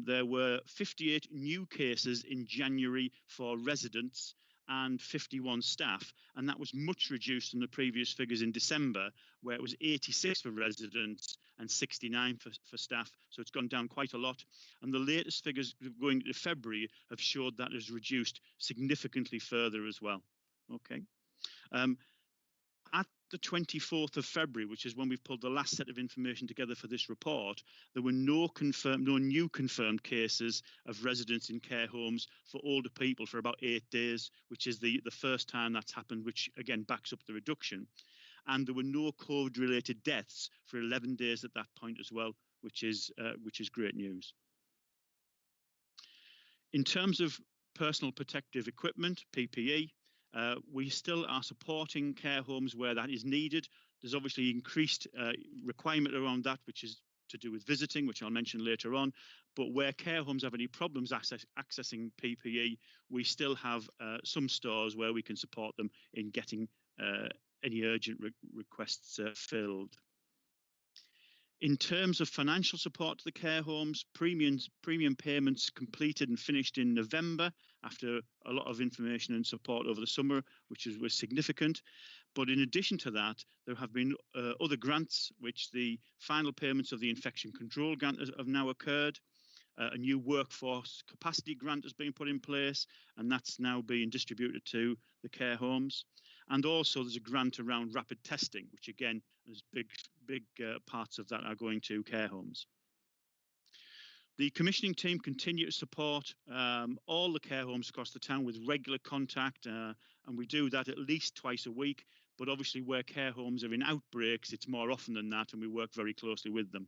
There were 58 new cases in January for residents and 51 staff, and that was much reduced from the previous figures in December, where it was 86 for residents and 69 for staff. So it's gone down quite a lot, and the latest figures going into February have showed that has reduced significantly further as well. Okay. At the 24th of February, which is when we've pulled the last set of information together for this report, there were no new confirmed cases of residents in care homes for older people for about 8 days, which is the first time that's happened, which again backs up the reduction. And there were no COVID-related deaths for 11 days at that point as well, which is great news. In terms of personal protective equipment, PPE, we still are supporting care homes where that is needed. There's obviously increased requirement around that, which is to do with visiting, which I'll mention later on. But where care homes have any problems accessing PPE, we still have some stores where we can support them in getting any urgent requests filled. In terms of financial support to the care homes, premium payments completed and finished in November after a lot of information and support over the summer, which was significant. But in addition to that, there have been other grants, which the final payments of the infection control grant have now occurred. A new workforce capacity grant has been put in place, and that's now being distributed to the care homes. And also there's a grant around rapid testing, which again, there's big parts of that are going to care homes. The commissioning team continue to support all the care homes across the town with regular contact, and we do that at least twice a week. But obviously where care homes are in outbreaks, it's more often than that, and we work very closely with them.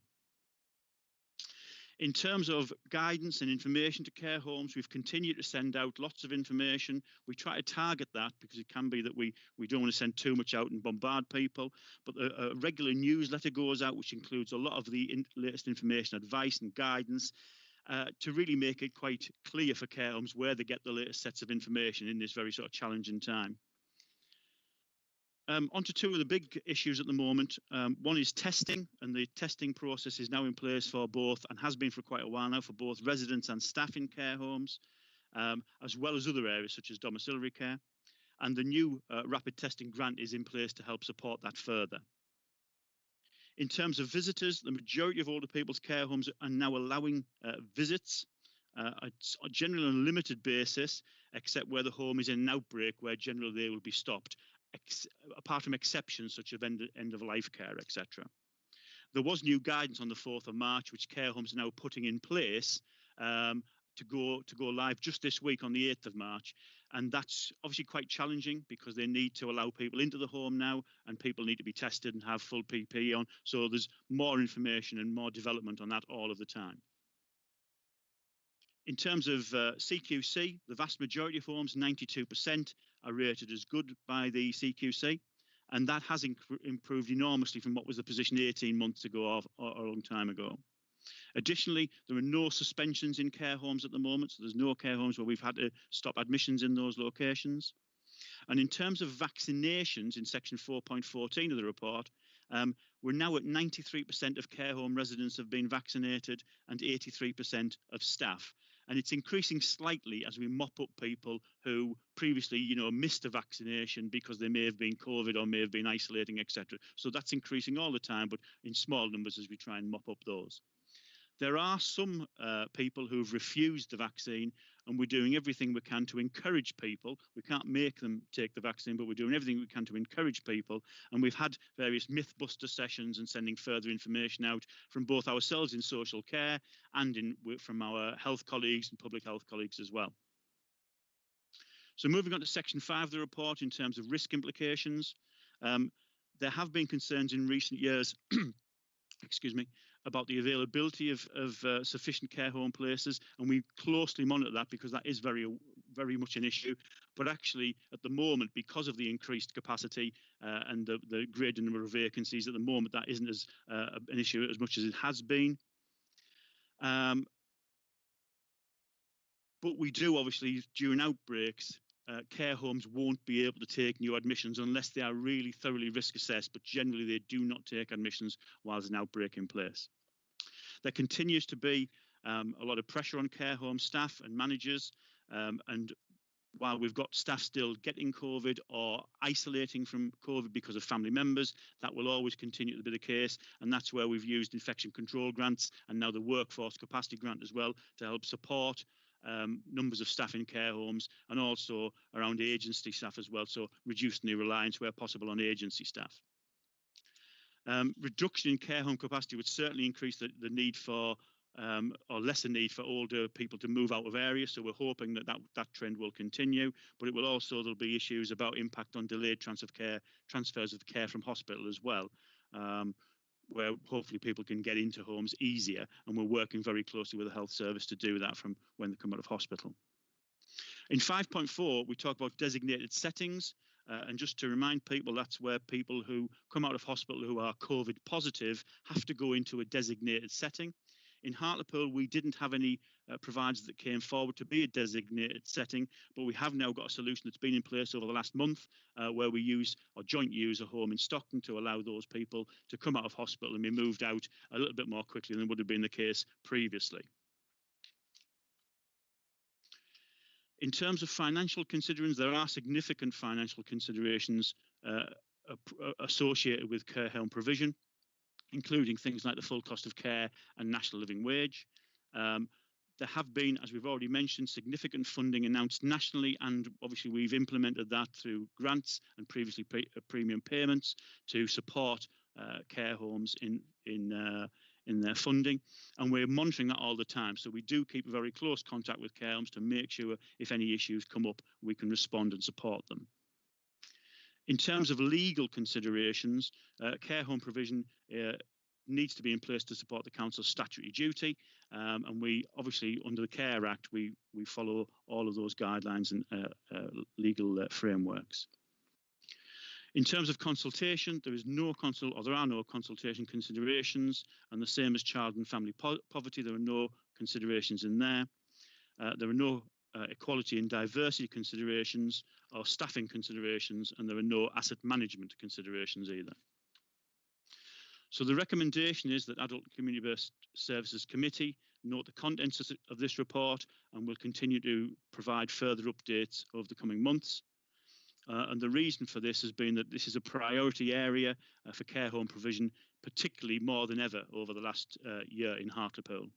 In terms of guidance and information to care homes, we've continued to send out lots of information. We try to target that because it can be that we don't want to send too much out and bombard people. But a regular newsletter goes out, which includes a lot of the latest information, advice and guidance, to really make it quite clear for care homes where they get the latest sets of information in this very sort of challenging time. Onto 2 of the big issues at the moment. One is testing, and the testing process is now in place for both, and has been for quite a while now, for both residents and staff in care homes, as well as other areas such as domiciliary care. And the new rapid testing grant is in place to help support that further. In terms of visitors, the majority of older people's care homes are now allowing visits, generally on a limited basis, except where the home is in an outbreak, where generally they will be stopped. Apart from exceptions such as end-of-life care, etc. There was new guidance on the 4th of March, which care homes are now putting in place to go live just this week on the 8th of March. And that's obviously quite challenging because they need to allow people into the home now, and people need to be tested and have full PPE on. So there's more information and more development on that all of the time. In terms of CQC, the vast majority of homes, 92%, are rated as good by the CQC, and that has improved enormously from what was the position 18 months ago or a long time ago. Additionally, there are no suspensions in care homes at the moment, so there's no care homes where we've had to stop admissions in those locations. And in terms of vaccinations in section 4.14 of the report, we're now at 93% of care home residents have been vaccinated and 83% of staff. And it's increasing slightly as we mop up people who previously, missed a vaccination because they may have been COVID or may have been isolating, etc. So that's increasing all the time, but in small numbers as we try and mop up those. There are some people who've refused the vaccine, and we're doing everything we can to encourage people. We can't make them take the vaccine, but we're doing everything we can to encourage people. And we've had various mythbuster sessions and sending further information out from both ourselves in social care and from our health colleagues and public health colleagues as well. So moving on to section 5 of the report in terms of risk implications, there have been concerns in recent years excuse me, about the availability of sufficient care home places, and we closely monitor that because that is very much an issue. But actually, at the moment, because of the increased capacity and the greater number of vacancies, at the moment that isn't as an issue as much as it has been. But we do obviously during outbreaks. Care homes won't be able to take new admissions unless they are really thoroughly risk assessed, but generally they do not take admissions while there's an outbreak in place. There continues to be a lot of pressure on care home staff and managers, and while we've got staff still getting COVID or isolating from COVID because of family members, that will always continue to be the case, and that's where we've used infection control grants and now the workforce capacity grant as well to help support numbers of staff in care homes and also around agency staff as well, so reducing the reliance where possible on agency staff. Reduction in care home capacity would certainly increase the need for or lesser need for older people to move out of areas, so we're hoping that trend will continue, but it will also, there'll be issues about impact on delayed transfers of care from hospital as well, where hopefully people can get into homes easier, and we're working very closely with the health service to do that from when they come out of hospital. In 5.4, we talk about designated settings, and just to remind people, that's where people who come out of hospital who are COVID positive have to go into a designated setting. In Hartlepool, we didn't have any providers that came forward to be a designated setting, but we have now got a solution that's been in place over the last month where we use or joint use a home in Stockton to allow those people to come out of hospital and be moved out a little bit more quickly than would have been the case previously. In terms of financial considerations, there are significant financial considerations associated with care home provision, including things like the full cost of care and national living wage. There have been, as we've already mentioned, significant funding announced nationally, and obviously we've implemented that through grants and previously premium payments to support care homes in their funding, and we're monitoring that all the time. So we do keep very close contact with care homes to make sure if any issues come up, we can respond and support them. In terms of legal considerations, care home provision needs to be in place to support the council's statutory duty, and we obviously under the Care Act we follow all of those guidelines and legal frameworks. In terms of consultation, there are no consultation considerations, and the same as child and family poverty, there are no considerations in there. There are no equality and diversity considerations or staffing considerations, and there are no asset management considerations either. So the recommendation is that Adult Community-Based Services Committee note the contents of this report and will continue to provide further updates over the coming months. And the reason for this has been that this is a priority area for care home provision, particularly more than ever over the last year in Hartlepool.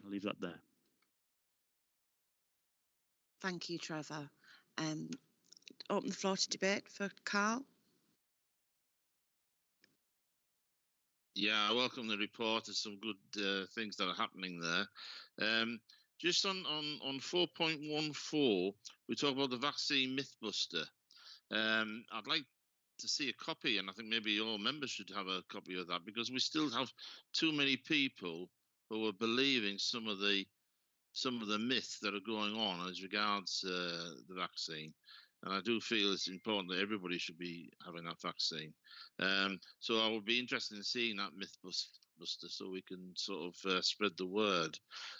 I'll leave that there. Thank you, Trevor. Open the floor to debate for Carl. Yeah, I welcome the report. There's some good things that are happening there. Just on 4.14, we talk about the vaccine mythbuster. I'd like to see a copy, and I think maybe all members should have a copy of that, because we still have too many people who are believing some of the some of the myths that are going on as regards the vaccine. And I do feel it's important that everybody should be having that vaccine. So I would be interested in seeing that Mythbuster so we can sort of spread the word.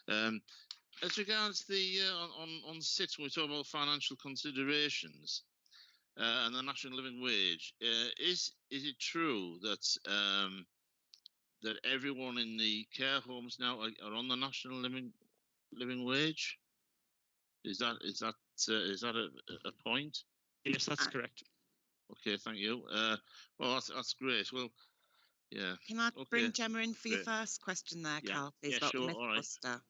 As regards the on SIT, when we talk about financial considerations and the national living wage, is it true that that everyone in the care homes now are on the national living wage? Is that a point? Yes, that's correct. Okay, thank you. Well, that's great. Well, yeah. Can I bring Okay. Gemma in for your Great. first question there, Yeah. Carl, please, Yeah, about sure. the All right. Mythbuster?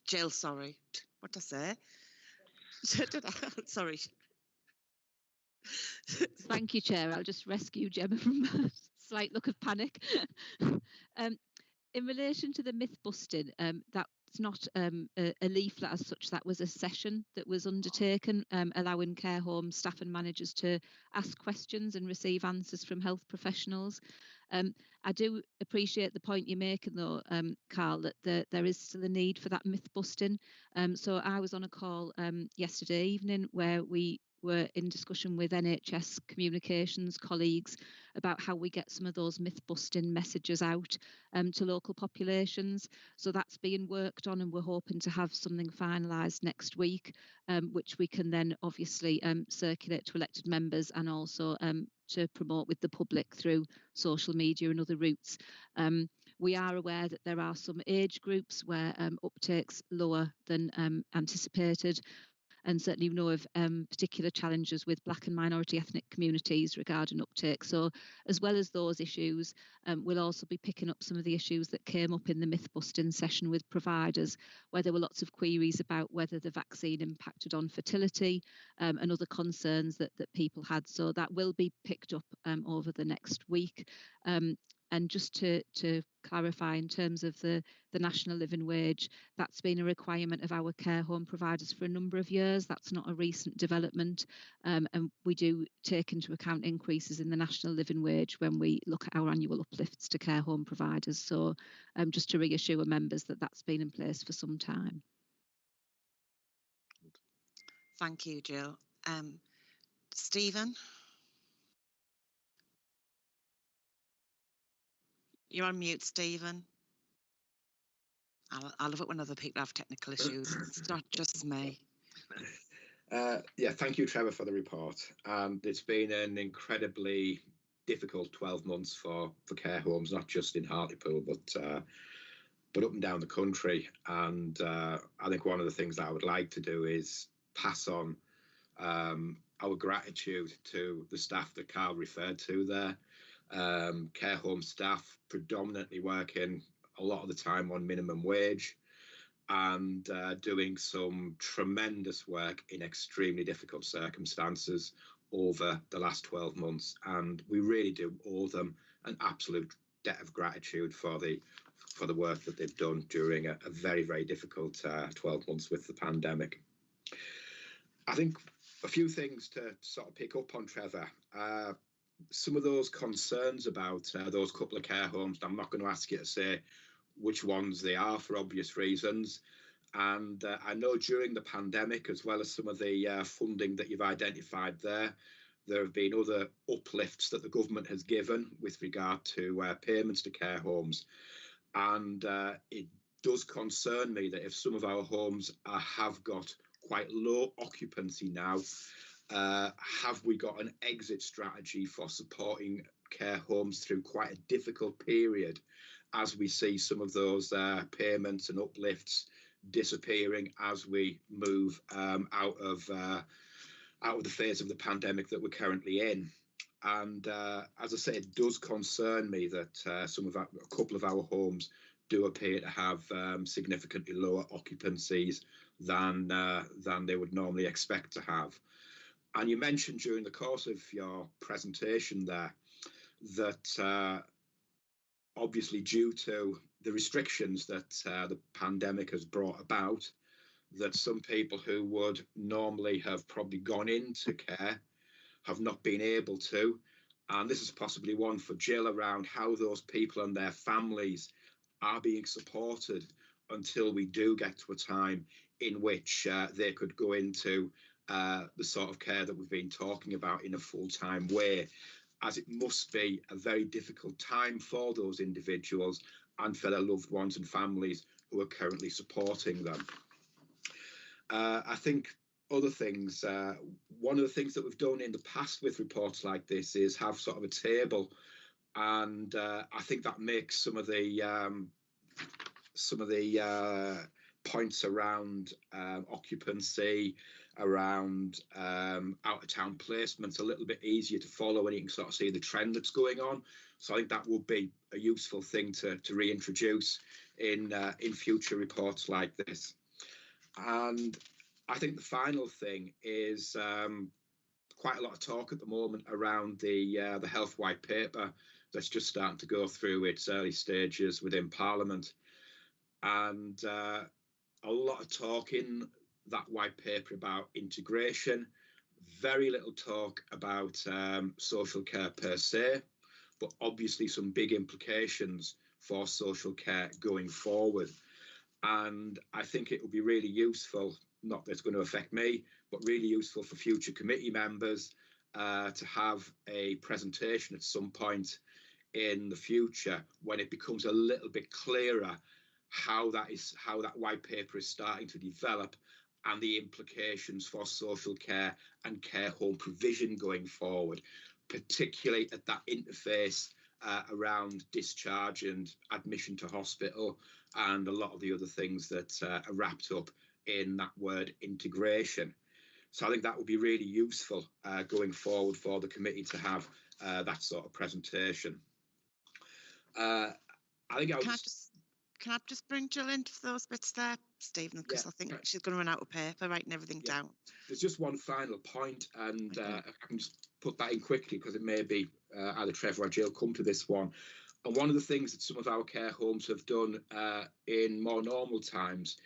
Jill, sorry. What did I say? Sorry. Thank you, Chair. I'll just rescue Gemma from a slight look of panic. In relation to the myth busting, that's not a leaflet as such. That was a session that was undertaken, allowing care home staff and managers to ask questions and receive answers from health professionals. I do appreciate the point you're making, though, Carl, that there is still a need for that myth busting. So I was on a call yesterday evening where we were in discussion with NHS communications colleagues about how we get some of those myth-busting messages out to local populations. So that's being worked on, and we're hoping to have something finalised next week, which we can then obviously circulate to elected members and also to promote with the public through social media and other routes. We are aware that there are some age groups where uptake's lower than anticipated, and certainly know of particular challenges with Black and minority ethnic communities regarding uptake. So as well as those issues, we'll also be picking up some of the issues that came up in the myth-busting session with providers, where there were lots of queries about whether the vaccine impacted on fertility and other concerns that people had. So that will be picked up over the next week. And just to clarify, in terms of the national living wage, that's been a requirement of our care home providers for a number of years. That's not a recent development. And we do take into account increases in the national living wage when we look at our annual uplifts to care home providers. So just to reassure members that that's been in place for some time. Thank you, Jill. Stephen? You're on mute, Stephen. I love it when other people have technical issues. It's not just me. Yeah, thank you, Trevor, for the report. It's been an incredibly difficult 12 months for care homes, not just in Hartlepool, but up and down the country. And I think one of the things that I would like to do is pass on our gratitude to the staff that Carl referred to there. Care home staff predominantly working a lot of the time on minimum wage and doing some tremendous work in extremely difficult circumstances over the last 12 months. And we really do owe them an absolute debt of gratitude for the work that they've done during a very, very difficult 12 months with the pandemic. I think a few things to sort of pick up on, Trevor. Some of those concerns about those couple of care homes, I'm not going to ask you to say which ones they are for obvious reasons. And I know during the pandemic, as well as some of the funding that you've identified there have been other uplifts that the government has given with regard to payments to care homes. And it does concern me that if some of our homes have got quite low occupancy now, have we got an exit strategy for supporting care homes through quite a difficult period as we see some of those payments and uplifts disappearing as we move out of the phase of the pandemic that we're currently in? And as I say, it does concern me that a couple of our homes do appear to have significantly lower occupancies than they would normally expect to have. And you mentioned during the course of your presentation there that obviously due to the restrictions that the pandemic has brought about, that some people who would normally have probably gone into care have not been able to. And this is possibly one for Jill around how those people and their families are being supported until we do get to a time in which they could go into the sort of care that we've been talking about in a full-time way, as it must be a very difficult time for those individuals and for their loved ones and families who are currently supporting them. I think other things, one of the things that we've done in the past with reports like this is have sort of a table, and I think that makes some of the points around occupancy, around out of town placements a little bit easier to follow, and you can sort of see the trend that's going on. So I think that would be a useful thing to reintroduce in future reports like this. And I think the final thing is quite a lot of talk at the moment around the health white paper that's just starting to go through its early stages within Parliament, and a lot of talk in that white paper about integration, very little talk about social care per se, but obviously some big implications for social care going forward. And I think it will be really useful, not that it's going to affect me, but really useful for future committee members to have a presentation at some point in the future when it becomes a little bit clearer how that white paper is starting to develop and the implications for social care and care home provision going forward, particularly at that interface around discharge and admission to hospital and a lot of the other things that are wrapped up in that word integration. So I think that would be really useful going forward for the committee to have that sort of presentation. I think Can I just bring Jill into those bits there, Stephen? Because I think she's going to run out of paper writing everything down. There's just one final point, and I can just put that in quickly because it may be either Trevor or Jill come to this one. And one of the things that some of our care homes have done in more normal times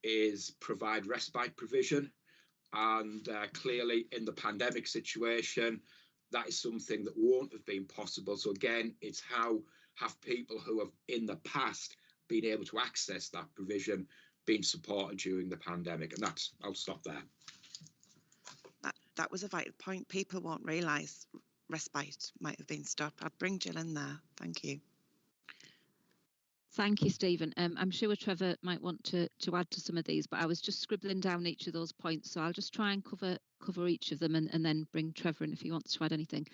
is provide respite provision. And clearly in the pandemic situation, that is something that won't have been possible. So again, it's how have people who have in the past been able to access that provision been supported during the pandemic. And that's, I'll stop there. That was a vital point. People won't realise respite might have been stopped. I'll bring Jill in there. Thank you. Thank you, Stephen. I'm sure Trevor might want to add to some of these, but I was just scribbling down each of those points, so I'll just try and cover each of them and then bring Trevor in if he wants to add anything.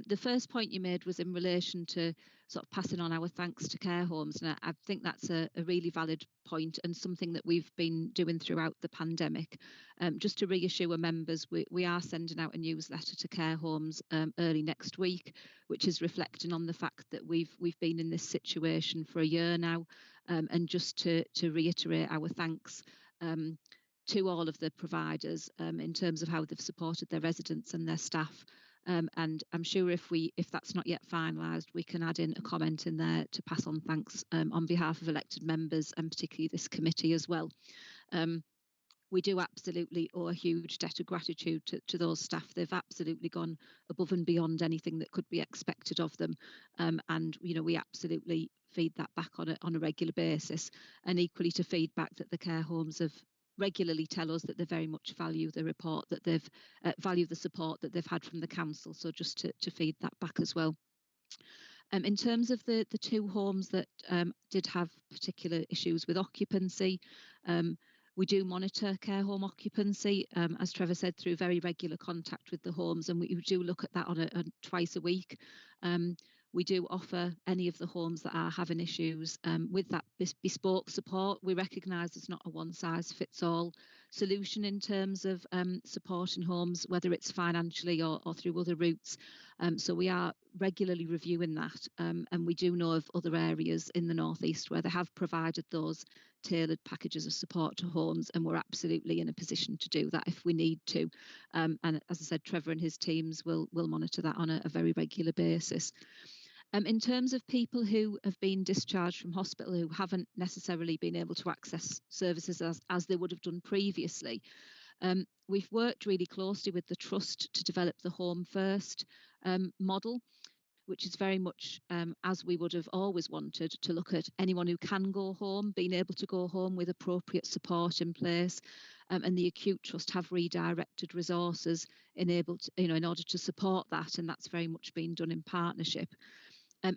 The first point you made was in relation to sort of passing on our thanks to care homes, and I think that's a really valid point and something that we've been doing throughout the pandemic. Just to reassure members, we are sending out a newsletter to care homes early next week, which is reflecting on the fact that we've been in this situation for a year now, and just to reiterate our thanks to all of the providers in terms of how they've supported their residents and their staff. And I'm sure if that's not yet finalised, we can add in a comment in there to pass on thanks on behalf of elected members and particularly this committee as well. We do absolutely owe a huge debt of gratitude to those staff. They've absolutely gone above and beyond anything that could be expected of them. And, you know, we absolutely feed that back on a regular basis, and equally to feedback that the care homes have regularly tell us that they very much value the report, that they've value the support that they've had from the council. So just to feed that back as well. In terms of the two homes that did have particular issues with occupancy, we do monitor care home occupancy, as Trevor said, through very regular contact with the homes, and we do look at that on a twice a week. We do offer any of the homes that are having issues with that bespoke support. We recognise there's not a one-size-fits-all solution in terms of supporting homes, whether it's financially or through other routes. So we are regularly reviewing that, and we do know of other areas in the North East where they have provided those tailored packages of support to homes, and we're absolutely in a position to do that if we need to. And as I said, Trevor and his teams will monitor that on a very regular basis. In terms of people who have been discharged from hospital who haven't necessarily been able to access services as they would have done previously, we've worked really closely with the Trust to develop the Home First model. which is very much as we would have always wanted, to look at anyone who can go home, being able to go home with appropriate support in place. And the Acute Trust have redirected resources in order to support that, and that's very much been done in partnership.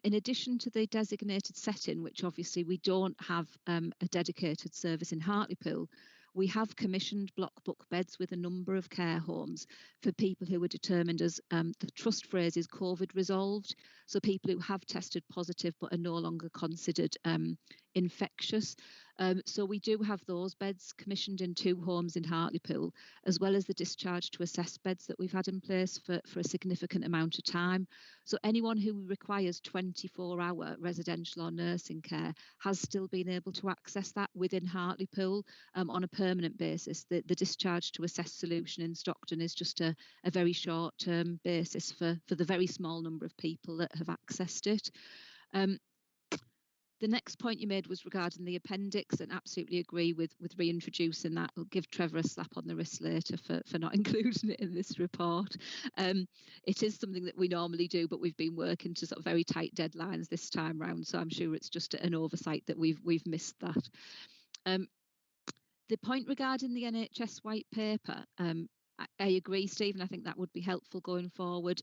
In addition to the designated setting, which obviously we don't have a dedicated service in Hartlepool, we have commissioned block book beds with a number of care homes for people who were determined as, the trust phrase is COVID resolved, so people who have tested positive but are no longer considered infectious. So we do have those beds commissioned in 2 homes in Hartlepool, as well as the discharge to assess beds that we've had in place for a significant amount of time. So anyone who requires 24-hour residential or nursing care has still been able to access that within Hartlepool on a permanent basis. The discharge to assess solution in Stockton is just a very short-term basis for the very small number of people that have accessed it. The next point you made was regarding the appendix, and absolutely agree with reintroducing that. I'll give Trevor a slap on the wrist later for not including it in this report. It is something that we normally do, but we've been working to sort of very tight deadlines this time round, so I'm sure it's just an oversight that we've missed that. The point regarding the NHS white paper, I agree, Stephen. I think that would be helpful going forward.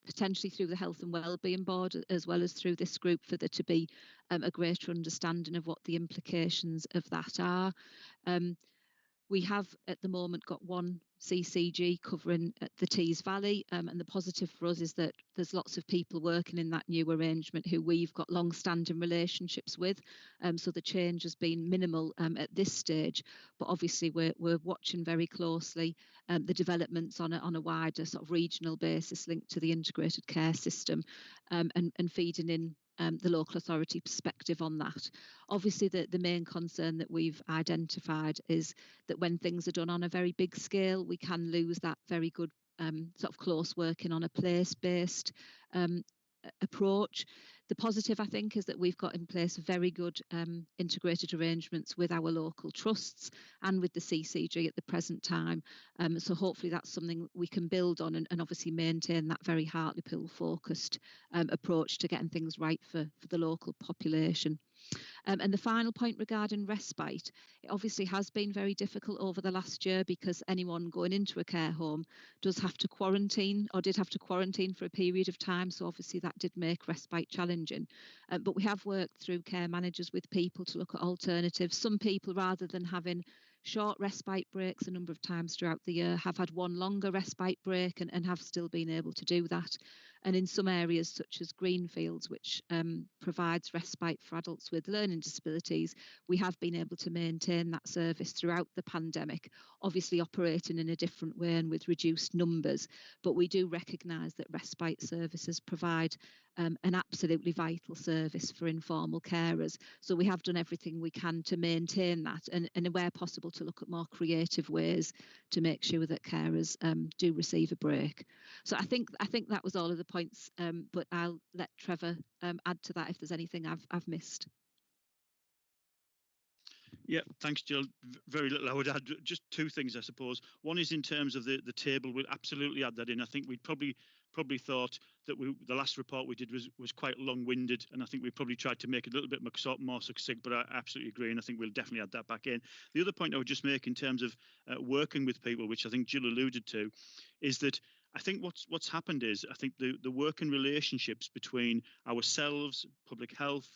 Potentially through the Health and Wellbeing Board, as well as through this group, for there to be a greater understanding of what the implications of that are. We have at the moment got 1 CCG covering the Tees Valley, and the positive for us is that there's lots of people working in that new arrangement who we've got long-standing relationships with, so the change has been minimal at this stage, but obviously we're watching very closely the developments on a wider sort of regional basis linked to the integrated care system, and feeding in the local authority perspective on that. Obviously, the main concern that we've identified is that when things are done on a very big scale, we can lose that very good sort of close working on a place-based approach. The positive, I think, is that we've got in place very good integrated arrangements with our local trusts and with the CCG at the present time. So hopefully that's something we can build on and obviously maintain that very Hartlepool focused approach to getting things right for the local population. And the final point regarding respite, it obviously has been very difficult over the last year because anyone going into a care home does have to quarantine, or did have to quarantine for a period of time. So obviously that did make respite challenging. But we have worked through care managers with people to look at alternatives. Some people, rather than having short respite breaks a number of times throughout the year, have had one longer respite break and have still been able to do that. And in some areas such as Greenfields, which provides respite for adults with learning disabilities, we have been able to maintain that service throughout the pandemic, obviously operating in a different way and with reduced numbers. But we do recognise that respite services provide an absolutely vital service for informal carers. So we have done everything we can to maintain that and where possible to look at more creative ways to make sure that carers do receive a break. So I think that was all of the points, but I'll let Trevor add to that if there's anything I've missed. Yeah, thanks, Jill. Very little I would add. Just 2 things, I suppose. One is in terms of the table. We'd absolutely add that in. I think we'd probably thought that the last report we did was quite long-winded, and I think we probably tried to make it a little bit more succinct, but I absolutely agree, and I think we'll definitely add that back in. The other point I would just make in terms of working with people, which I think Jill alluded to, is that I think what's happened is I think the working relationships between ourselves, public health,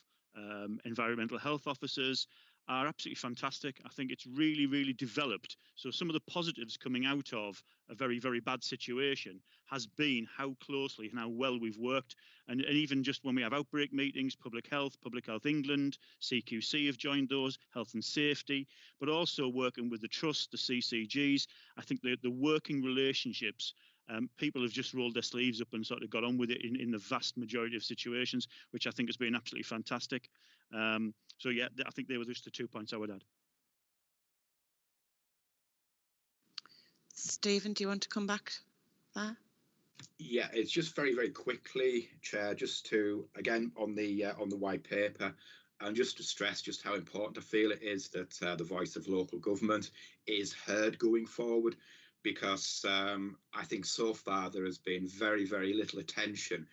environmental health officers, are absolutely fantastic. I think it's really, really developed. So some of the positives coming out of a very, very bad situation has been how closely and how well we've worked. And even just when we have outbreak meetings, Public Health England, CQC have joined those, Health and Safety, but also working with the Trust, the CCGs. I think the working relationships, people have just rolled their sleeves up and sort of got on with it in the vast majority of situations, which I think has been absolutely fantastic. So yeah, I think they were just the 2 points I would add. Stephen, do you want to come back there? Yeah, it's just very, very quickly, Chair, just to, again, on the white paper, and just to stress just how important I feel it is that the voice of local government is heard going forward, because I think so far there has been very, very little attention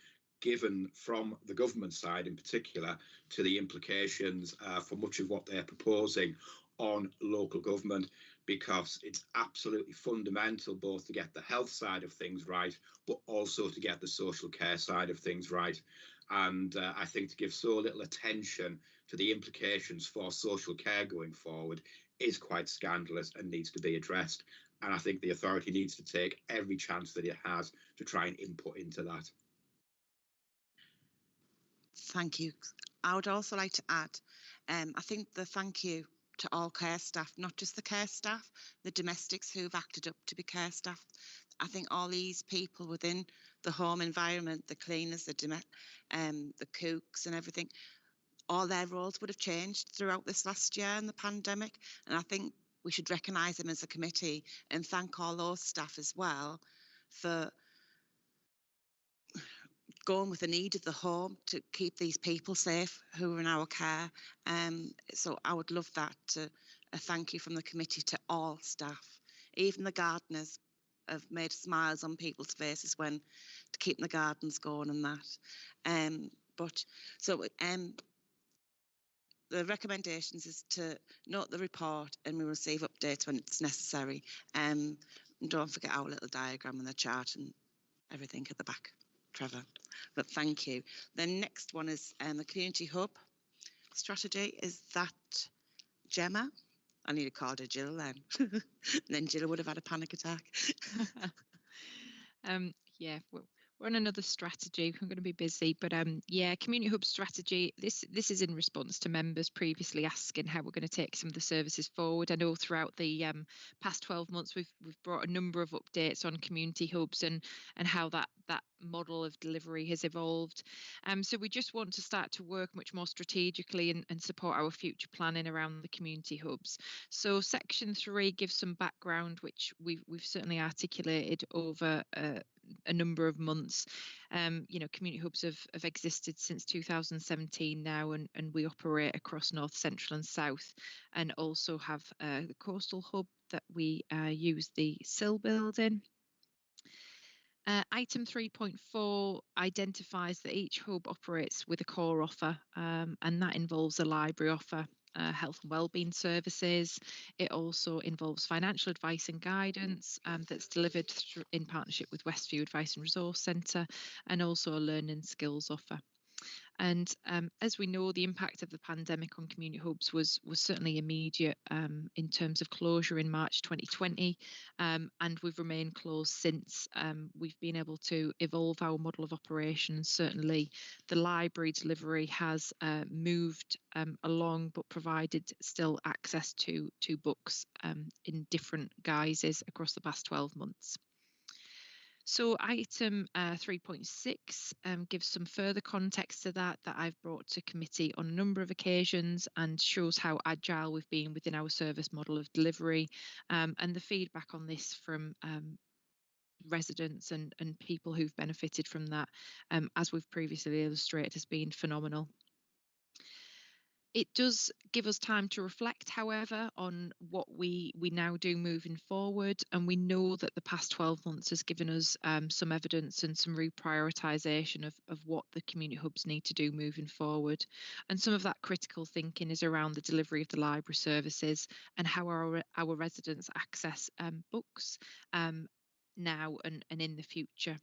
given from the government side in particular to the implications for much of what they're proposing on local government, because it's absolutely fundamental both to get the health side of things right, but also to get the social care side of things right. And I think to give so little attention to the implications for social care going forward is quite scandalous and needs to be addressed. And I think the authority needs to take every chance that it has to try and input into that. Thank you. I would also like to add, I think the thank you to all care staff, not just the care staff, the domestics who've acted up to be care staff. I think all these people within the home environment, the cleaners, the cooks and everything, all their roles would have changed throughout this last year and the pandemic. And I think we should recognise them as a committee and thank all those staff as well for going with the need of the home to keep these people safe who are in our care. So I would love that, a thank you from the committee to all staff. Even the gardeners have made smiles on people's faces when to keep the gardens going and that. The recommendations is to note the report and we receive updates when it's necessary. And don't forget our little diagram and the chart and everything at the back, Trevor. But thank you. The next one is the community hub strategy. Is that Gemma? I need to call her Jill then. Then Jill would have had a panic attack. Yeah, we're on another strategy. I'm going to be busy, but yeah, community hub strategy. This is in response to members previously asking how we're going to take some of the services forward. I know throughout the past 12 months we've brought a number of updates on community hubs and how that model of delivery has evolved. So we just want to start to work much more strategically and support our future planning around the community hubs. So section 3 gives some background, which we've certainly articulated over a number of months. Community hubs have existed since 2017 now, and we operate across North, Central and South, and also have the coastal hub that we use the Sill building. Item 3.4 identifies that each hub operates with a core offer, and that involves a library offer, health and wellbeing services. It also involves financial advice and guidance that's delivered in partnership with Westview Advice and Resource Centre, and also a learning skills offer. And as we know, the impact of the pandemic on community hubs was certainly immediate in terms of closure in March 2020, and we've remained closed since. We've been able to evolve our model of operations. Certainly the library delivery has moved along, but provided still access to books in different guises across the past 12 months. So item 3.6 gives some further context to that I've brought to committee on a number of occasions and shows how agile we've been within our service model of delivery, and the feedback on this from residents and people who've benefited from that, as we've previously illustrated, has been phenomenal. It does give us time to reflect, however, on what we now do moving forward. And we know that the past 12 months has given us some evidence and some reprioritisation of what the community hubs need to do moving forward. And some of that critical thinking is around the delivery of the library services and how our residents access books now and in the future.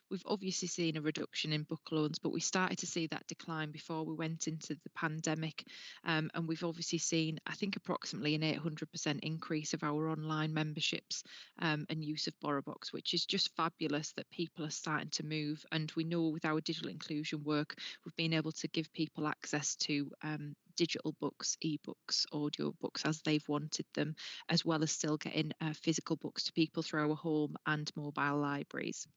We've obviously seen a reduction in book loans, but we started to see that decline before we went into the pandemic. And we've obviously seen, I think, approximately an 800% increase of our online memberships and use of BorrowBox, which is just fabulous that people are starting to move. And we know with our digital inclusion work, we've been able to give people access to digital books, ebooks, audio books as they've wanted them, as well as still getting physical books to people through our home and mobile libraries.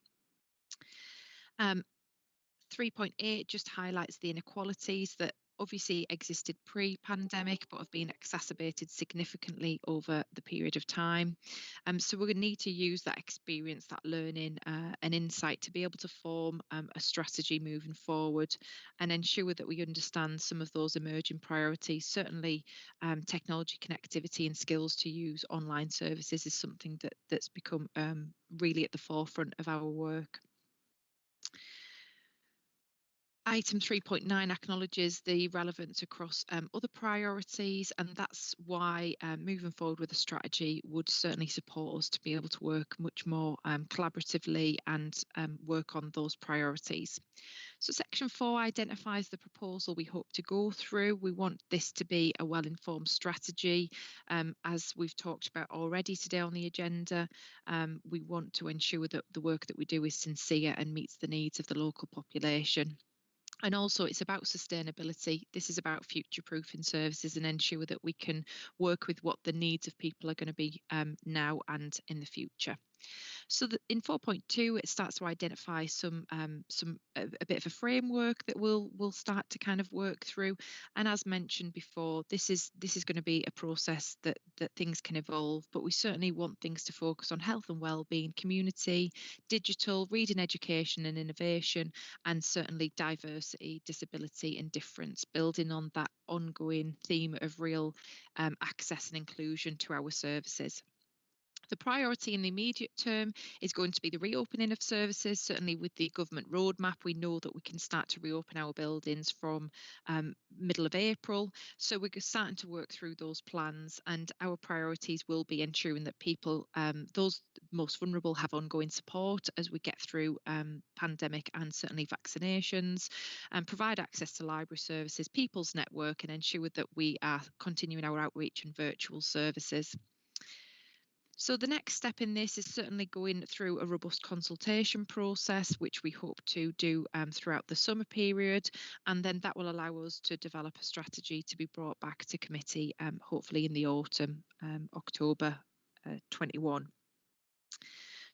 3.8 just highlights the inequalities that obviously existed pre-pandemic but have been exacerbated significantly over the period of time. So we're going to need to use that experience, that learning and insight to be able to form a strategy moving forward and ensure that we understand some of those emerging priorities. Certainly technology connectivity and skills to use online services is something that's become really at the forefront of our work. Item 3.9 acknowledges the relevance across other priorities, and that's why moving forward with a strategy would certainly support us to be able to work much more collaboratively and work on those priorities. So section 4 identifies the proposal we hope to go through. We want this to be a well-informed strategy. As we've talked about already today on the agenda, we want to ensure that the work that we do is sincere and meets the needs of the local population. And also it's about sustainability. This is about future-proofing services and ensure that we can work with what the needs of people are going to be now and in the future. So in 4.2, it starts to identify a bit of a framework that we'll start to kind of work through. And as mentioned before, this is going to be a process that things can evolve, but we certainly want things to focus on health and well-being, community, digital, reading, education and innovation, and certainly diversity, disability and difference, building on that ongoing theme of real access and inclusion to our services. The priority in the immediate term is going to be the reopening of services. Certainly with the government roadmap, we know that we can start to reopen our buildings from middle of April. So we're starting to work through those plans, and our priorities will be ensuring that people, those most vulnerable, have ongoing support as we get through pandemic and certainly vaccinations, and provide access to library services, people's network, and ensure that we are continuing our outreach and virtual services. So the next step in this is certainly going through a robust consultation process, which we hope to do throughout the summer period, and then that will allow us to develop a strategy to be brought back to committee, hopefully in the autumn, October 21.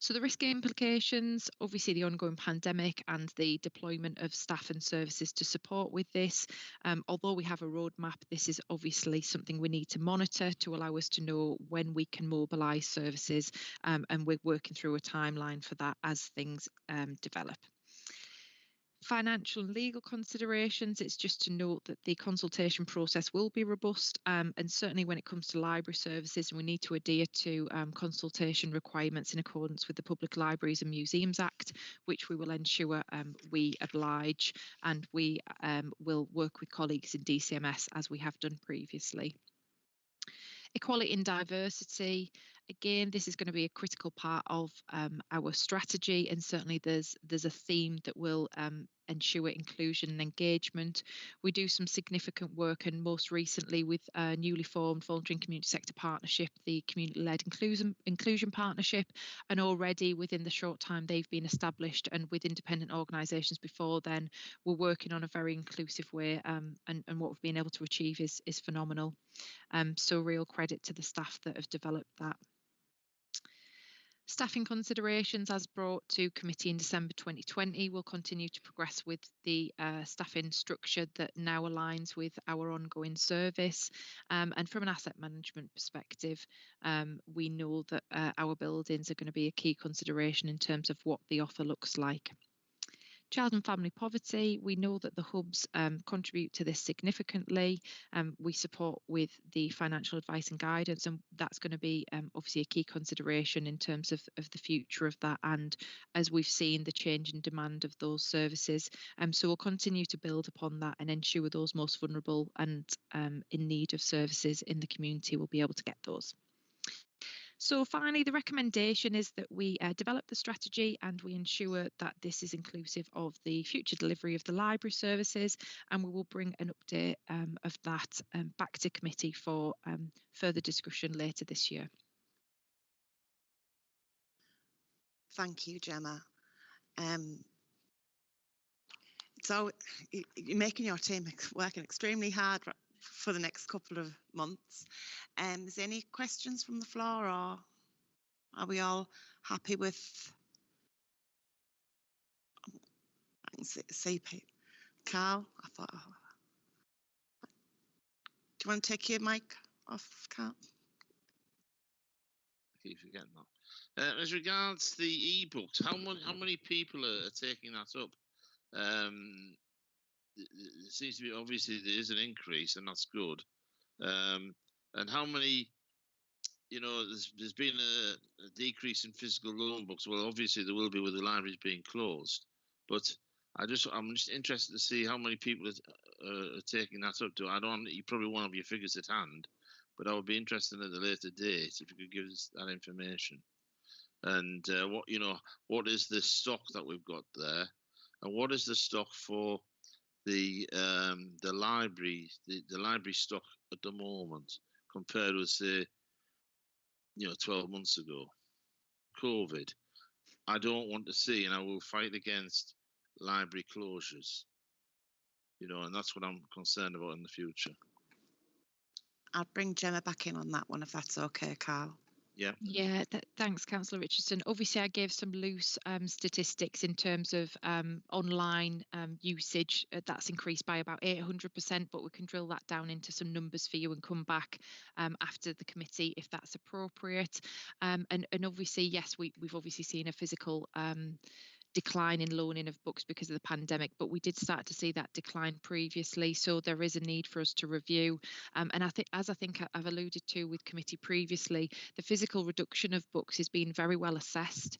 So the risk implications, obviously the ongoing pandemic and the deployment of staff and services to support with this. Although we have a roadmap, this is obviously something we need to monitor to allow us to know when we can mobilise services, and we're working through a timeline for that as things develop. Financial and legal considerations, it's just to note that the consultation process will be robust, and certainly when it comes to library services, we need to adhere to consultation requirements in accordance with the Public Libraries and Museums Act, which we will ensure we oblige, and we will work with colleagues in DCMS as we have done previously. Equality and diversity, again, this is going to be a critical part of our strategy, and certainly there's a theme that will ensure inclusion and engagement. We do some significant work, and most recently with a newly formed voluntary and community sector partnership, the Community-Led Inclusion Partnership, and already within the short time they've been established and with independent organisations before then, we're working on a very inclusive way, and what we've been able to achieve is phenomenal. So real credit to the staff that have developed that. Staffing considerations as brought to committee in December 2020 will continue to progress with the staffing structure that now aligns with our ongoing service. And from an asset management perspective, we know that our buildings are going to be a key consideration in terms of what the offer looks like. Child and family poverty, we know that the hubs contribute to this significantly. We support with the financial advice and guidance, and that's going to be obviously a key consideration in terms of the future of that, and as we've seen the change in demand of those services. So we'll continue to build upon that and ensure those most vulnerable and in need of services in the community will be able to get those. So finally, the recommendation is that we develop the strategy and we ensure that this is inclusive of the future delivery of the library services, and we will bring an update of that back to committee for further discussion later this year. Thank you, Gemma. So you're making your team working extremely hard for the next couple of months. Is there any questions from the floor, or are we all happy with? I can see Carl. I thought. Do you want to take your mic off, Carl? I keep forgetting that. As regards the e-books, how many people are taking that up? It seems to be obviously there is an increase, and that's good. And how many, there's been a decrease in physical loan books. Well, obviously there will be with the libraries being closed, but I'm just interested to see how many people are taking that up to. I don't. You probably won't have your figures at hand, but I would be interested at a later date if you could give us that information. And what is the stock that we've got there, and what is the stock for the library, the library stock at the moment compared with, say, 12 months ago. COVID. I don't want to see, and I will fight against library closures. And that's what I'm concerned about in the future. I'll bring Gemma back in on that one if that's okay, Carl. Yeah. Yeah, thanks, Councillor Richardson. Obviously, I gave some loose statistics in terms of online usage. That's increased by about 800%, but we can drill that down into some numbers for you and come back after the committee if that's appropriate. And obviously, yes, we've obviously seen a physical decline in loaning of books because of the pandemic, but we did start to see that decline previously, so there is a need for us to review. And I think, as I think I've alluded to with committee previously, the physical reduction of books has been very well assessed.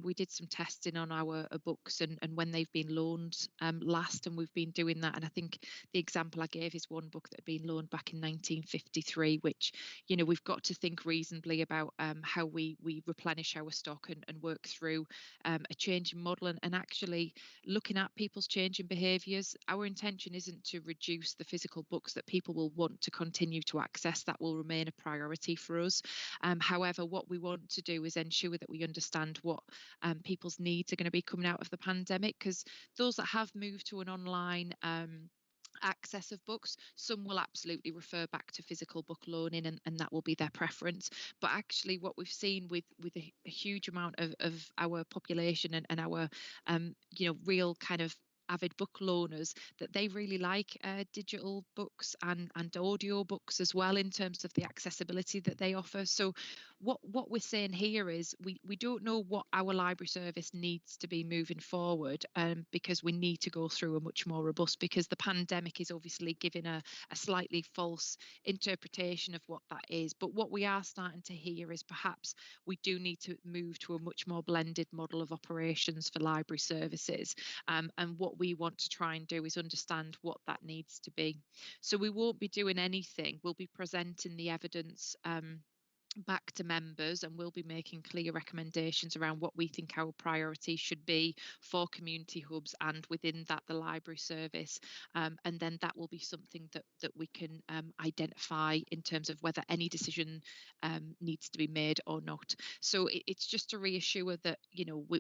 We did some testing on our books and when they've been loaned last, and we've been doing that. And I think the example I gave is one book that had been loaned back in 1953, which, we've got to think reasonably about how we replenish our stock and work through a change in model and actually looking at people's changing behaviours. Our intention isn't to reduce the physical books that people will want to continue to access. That will remain a priority for us. However, what we want to do is ensure that we understand what people's needs are going to be coming out of the pandemic, because those that have moved to an online access of books, some will absolutely refer back to physical book loaning and that will be their preference. But actually what we've seen with a huge amount of our population and our real kind of avid book loaners, that they really like digital books and audio books as well in terms of the accessibility that they offer. So what we're saying here is we don't know what our library service needs to be moving forward, because we need to go through a much more robust, because the pandemic is obviously giving a slightly false interpretation of what that is. But what we are starting to hear is perhaps we do need to move to a much more blended model of operations for library services, and what we want to try and do is understand what that needs to be. So we won't be doing anything. We'll be presenting the evidence back to members, and we'll be making clear recommendations around what we think our priorities should be for community hubs and within that the library service, and then that will be something that we can identify in terms of whether any decision needs to be made or not. So it's just to reassure that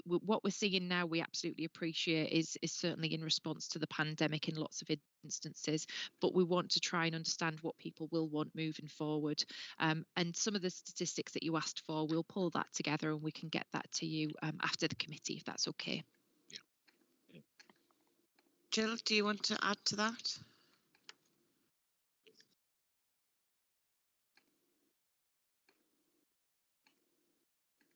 what we're seeing now we absolutely appreciate is certainly in response to the pandemic in lots of instances, but we want to try and understand what people will want moving forward, and some of the statistics that you asked for, we'll pull that together and we can get that to you after the committee, if that's okay. Yeah. Jill, do you want to add to that?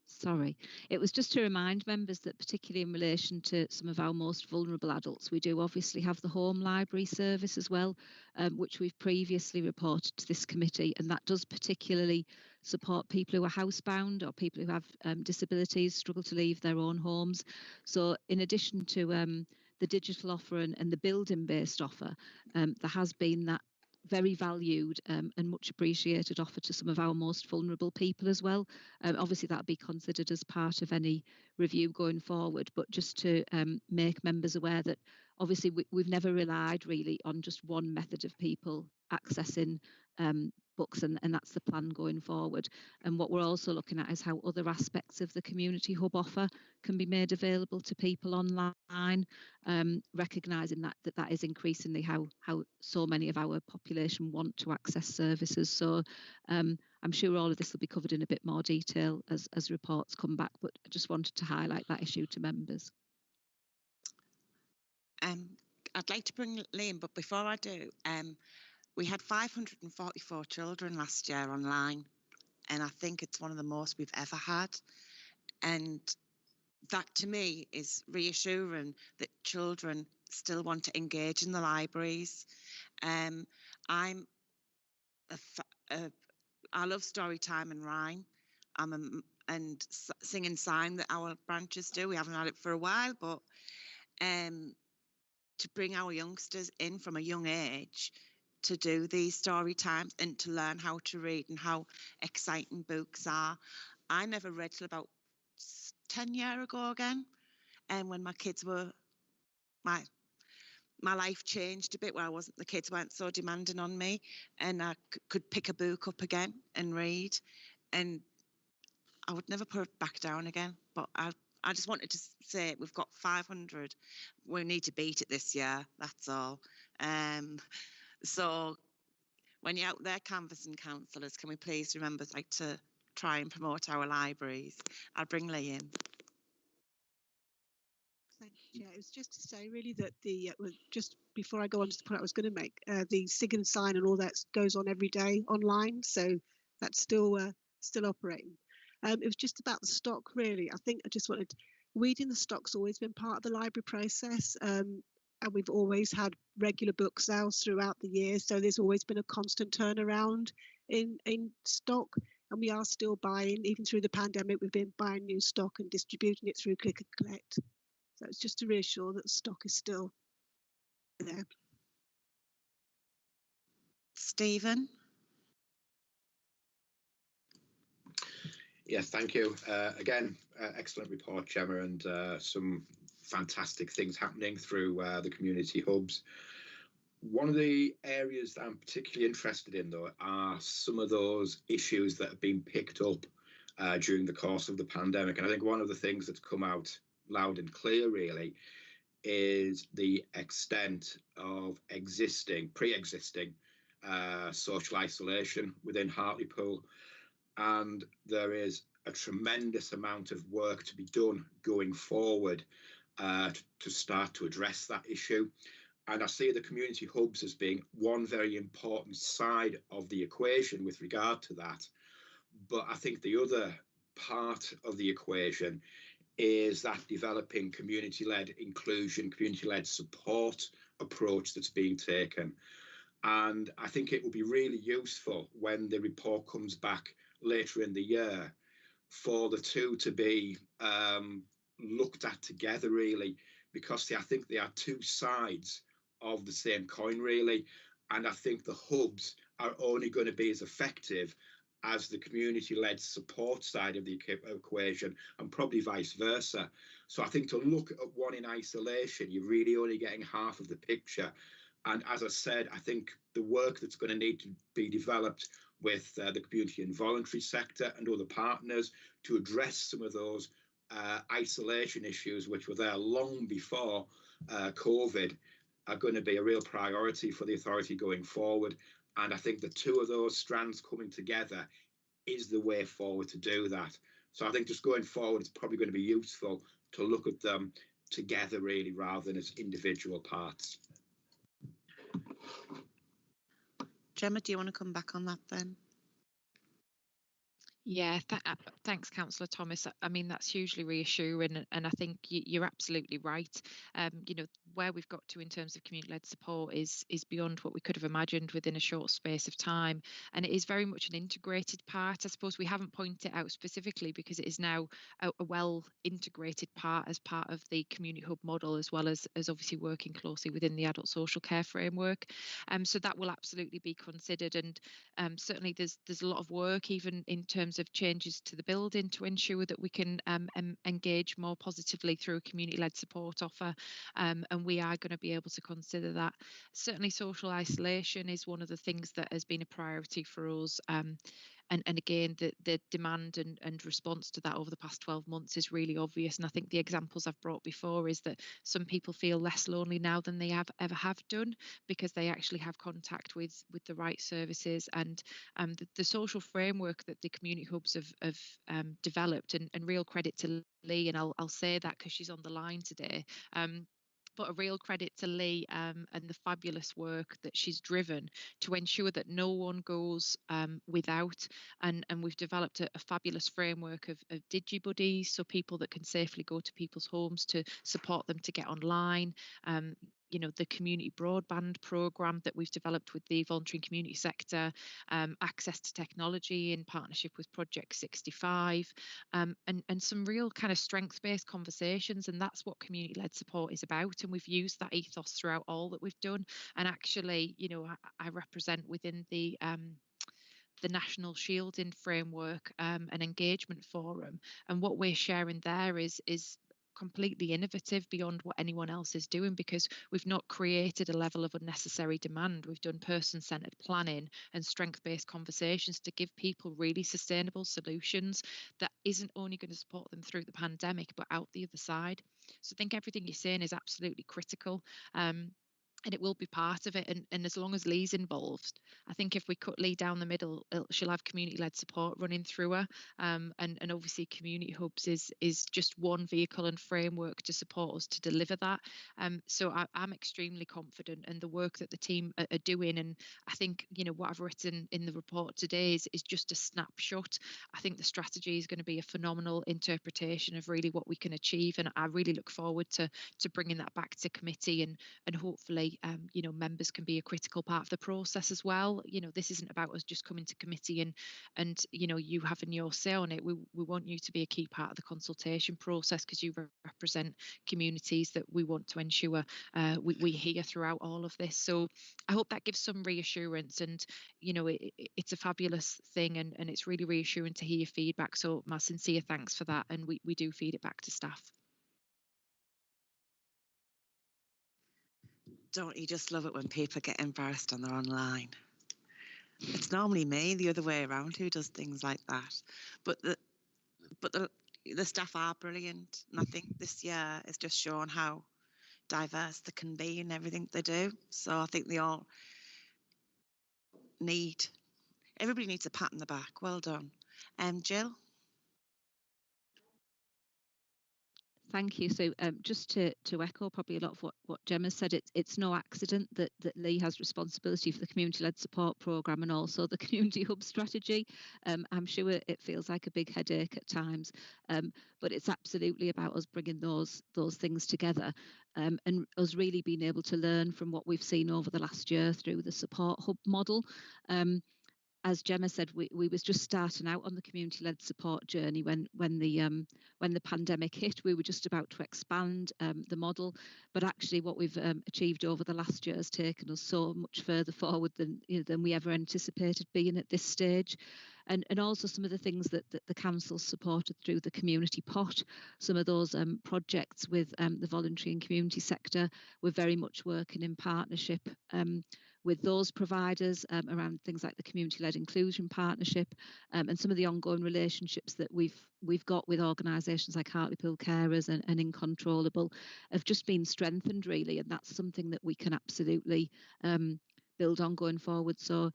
Sorry, it was just to remind members that particularly in relation to some of our most vulnerable adults, we do obviously have the home library service as well, which we've previously reported to this committee, and that does particularly support people who are housebound or people who have disabilities, struggle to leave their own homes. So in addition to the digital offer and the building-based offer, there has been that very valued and much appreciated offer to some of our most vulnerable people as well. Obviously that'll be considered as part of any review going forward, but just to make members aware that obviously we've never relied really on just one method of people accessing books, and that's the plan going forward. And what we're also looking at is how other aspects of the community hub offer can be made available to people online, recognising that is increasingly how so many of our population want to access services. So I'm sure all of this will be covered in a bit more detail as reports come back, but I just wanted to highlight that issue to members. I'd like to bring Liam, but before I do, we had 544 children last year online, and I think it's one of the most we've ever had. And that to me is reassuring that children still want to engage in the libraries. I love story time and rhyme. And sing and sign that our branches do. We haven't had it for a while, but to bring our youngsters in from a young age to do these story times and to learn how to read and how exciting books are. I never read till about 10 years ago again, and when my kids were my life changed a bit where the kids weren't so demanding on me, and I could pick a book up again and read, and I would never put it back down again. But I just wanted to say we've got 500. We need to beat it this year. That's all. So when you're out there canvassing councillors, can we please remember to try and promote our libraries? I'll bring Lee in. Thank you, Chair. It was just to say really that just before I go on to the point I was going to make, the sig and sign and all that goes on every day online, so that's still operating. It was just about the stock really. I think I just wanted, weeding the stock's always been part of the library process, and we've always had regular book sales throughout the year, so there's always been a constant turnaround in stock, and we are still buying. Even through the pandemic, we've been buying new stock and distributing it through Click and Collect. So it's just to reassure that stock is still there. Stephen? Yes, thank you. Again, excellent report, Gemma, and some fantastic things happening through the community hubs. One of the areas that I'm particularly interested in, though, are some of those issues that have been picked up during the course of the pandemic. And I think one of the things that's come out loud and clear, really, is the extent of pre-existing social isolation within Hartlepool. And there is a tremendous amount of work to be done going forward to start to address that issue. And I see the community hubs as being one very important side of the equation with regard to that. But I think the other part of the equation is that developing community-led inclusion, community-led support approach that's being taken. And I think it will be really useful when the report comes back later in the year for the two to be looked at together, really, because I think they are two sides of the same coin, really. And I think the hubs are only going to be as effective as the community-led support side of the equation, and probably vice versa. So I think to look at one in isolation, you're really only getting half of the picture. And as I said, I think the work that's going to need to be developed with the community and voluntary sector and other partners to address some of those isolation issues, which were there long before COVID, are going to be a real priority for the authority going forward. And I think the two of those strands coming together is the way forward to do that. So I think just going forward, it's probably going to be useful to look at them together, really, rather than as individual parts. Gemma, do you want to come back on that then? Yeah, thanks, Councillor Thomas. I mean, that's hugely reassuring, and I think you're absolutely right. You know, where we've got to in terms of community-led support is beyond what we could have imagined within a short space of time, and it is very much an integrated part. I suppose we haven't pointed it out specifically because it is now a well integrated part as part of the community hub model, as well as obviously working closely within the adult social care framework. So that will absolutely be considered, and certainly there's a lot of work even in terms of changes to the building to ensure that we can engage more positively through a community-led support offer, and we are going to be able to consider that. Certainly social isolation is one of the things that has been a priority for us, and again, the demand and response to that over the past 12 months is really obvious. And I think the examples I've brought before is that some people feel less lonely now than they ever have done, because they actually have contact with the right services. And the social framework that the community hubs have developed, and real credit to Lee, and I'll say that because she's on the line today. But a real credit to Lee and the fabulous work that she's driven to ensure that no one goes without. And we've developed a fabulous framework of DigiBuddies, so people that can safely go to people's homes to support them to get online. you know, the community broadband program that we've developed with the voluntary and community sector, access to technology in partnership with Project 65, and some real kind of strengths-based conversations. And that's what community-led support is about. And we've used that ethos throughout all that we've done. And actually, you know, I represent within the National Shielding Framework, an engagement forum, and what we're sharing there is completely innovative beyond what anyone else is doing, because we've not created a level of unnecessary demand. We've done person-centered planning and strength-based conversations to give people really sustainable solutions that isn't only going to support them through the pandemic but out the other side. So I think everything you're saying is absolutely critical. And it will be part of it. And as long as Lee's involved, I think if we cut Lee down the middle, she'll have community-led support running through her. And obviously Community Hubs is just one vehicle and framework to support us to deliver that. So I'm extremely confident, and the work that the team are doing. And I think, you know, what I've written in the report today is just a snapshot. I think the strategy is going to be a phenomenal interpretation of really what we can achieve. And I really look forward to bringing that back to committee, and hopefully you know, members can be a critical part of the process as well. You know, this isn't about us just coming to committee and you know, you having your say on it. We want you to be a key part of the consultation process, because you represent communities that we want to ensure we hear throughout all of this. So I hope that gives some reassurance, and you know, it's a fabulous thing, and it's really reassuring to hear your feedback. So my sincere thanks for that, and we do feed it back to staff. Don't you just love it when people get embarrassed on their online? It's normally me, the other way around, who does things like that. But the staff are brilliant, and I think this year has just shown how diverse they can be in everything they do. So I think they all everybody needs a pat on the back. Well done. Jill? Thank you. So just to echo probably a lot of what Gemma said, it's no accident that Lee has responsibility for the community-led support programme and also the community hub strategy. I'm sure it feels like a big headache at times, but it's absolutely about us bringing those things together, and us really being able to learn from what we've seen over the last year through the support hub model. As Gemma said, we was just starting out on the community-led support journey when the pandemic hit. We were just about to expand the model, but actually what we've achieved over the last year has taken us so much further forward than we ever anticipated being at this stage. And also some of the things that the council supported through the community pot, some of those projects with the voluntary and community sector, we're very much working in partnership with those providers around things like the community-led inclusion partnership, and some of the ongoing relationships that we've got with organisations like Hartlepool Carers and Incontrollable have just been strengthened really, and that's something that we can absolutely build on going forward. So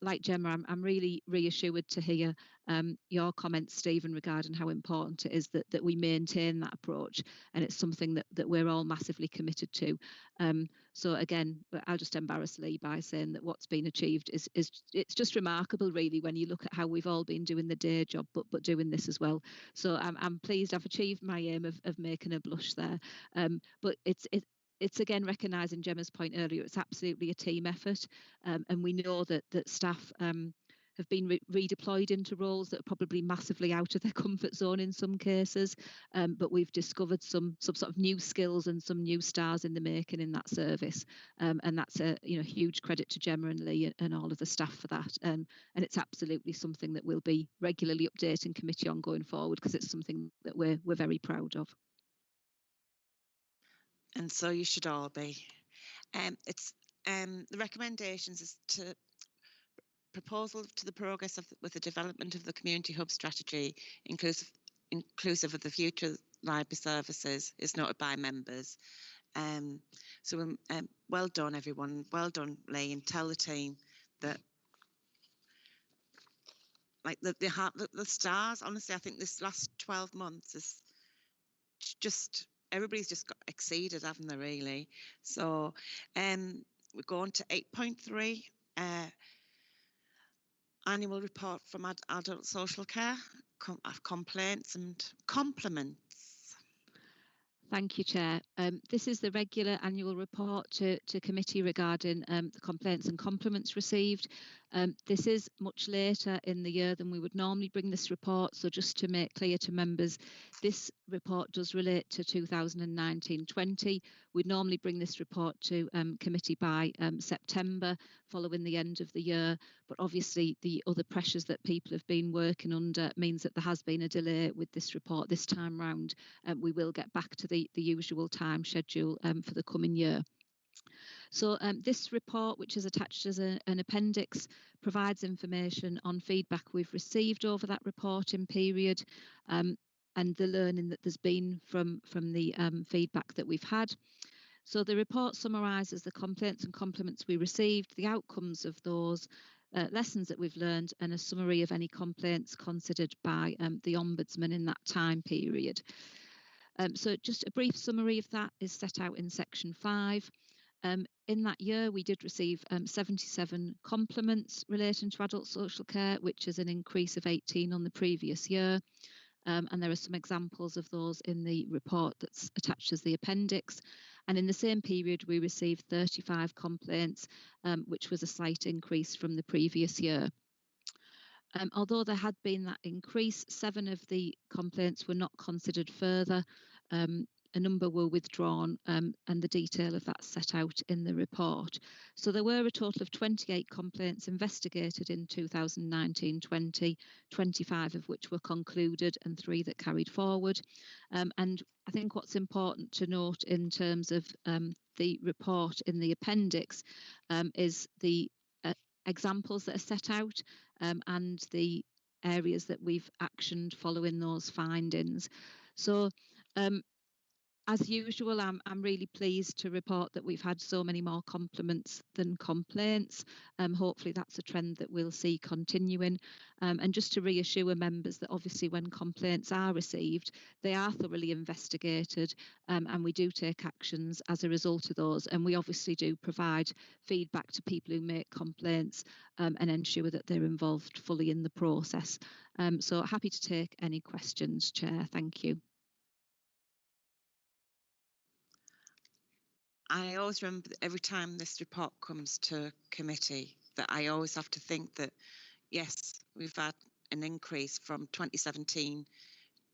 like Gemma, I'm really reassured to hear your comments, Stephen, regarding how important it is that we maintain that approach, and it's something that we're all massively committed to. So again, I'll just embarrass Lee by saying that what's been achieved is it's just remarkable really when you look at how we've all been doing the day job but doing this as well. So I'm pleased I've achieved my aim of making a blush there, but it's again recognising Gemma's point earlier, it's absolutely a team effort, and we know that staff have been redeployed into roles that are probably massively out of their comfort zone in some cases, but we've discovered some sort of new skills and some new stars in the making in that service, and that's a huge credit to Gemma and Lee and all of the staff for that, and it's absolutely something that we'll be regularly updating committee on going forward, because it's something that we're very proud of. And so you should all be. It's the recommendations is to proposal to the progress with the development of the community hub strategy, inclusive of the future library services, is noted by members. So well done everyone, well done Lee, and tell the team that like the stars. Honestly, I think this last 12 months is just everybody's just got exceeded, haven't they, really? So we're going to 8.3, annual report from adult social care, complaints and compliments. Thank you, Chair. This is the regular annual report to committee regarding the complaints and compliments received. This is much later in the year than we would normally bring this report, so just to make clear to members, this report does relate to 2019-20. We'd normally bring this report to committee by September, following the end of the year, but obviously the other pressures that people have been working under means that there has been a delay with this report this time round. We will get back to the usual time schedule for the coming year. So this report, which is attached as an appendix, provides information on feedback we've received over that reporting period and the learning that there's been from the feedback that we've had. So the report summarises the complaints and compliments we received, the outcomes of those, lessons that we've learned, and a summary of any complaints considered by the Ombudsman in that time period. So just a brief summary of that is set out in section 5. In that year, we did receive 77 compliments relating to adult social care, which is an increase of 18 on the previous year. And there are some examples of those in the report that's attached as the appendix. And in the same period, we received 35 complaints, which was a slight increase from the previous year. Although there had been that increase, 7 of the complaints were not considered further. A number were withdrawn, and the detail of that set out in the report. So there were a total of 28 complaints investigated in 2019-20, 25 of which were concluded and 3 that carried forward. And I think what's important to note in terms of the report in the appendix is the examples that are set out and the areas that we've actioned following those findings. So as usual, I'm really pleased to report that we've had so many more compliments than complaints. Hopefully that's a trend that we'll see continuing. And just to reassure members that obviously when complaints are received, they are thoroughly investigated and we do take actions as a result of those. And we obviously do provide feedback to people who make complaints and ensure that they're involved fully in the process. So happy to take any questions, Chair. Thank you. I always remember that every time this report comes to committee that I always have to think that, yes, we've had an increase from 2017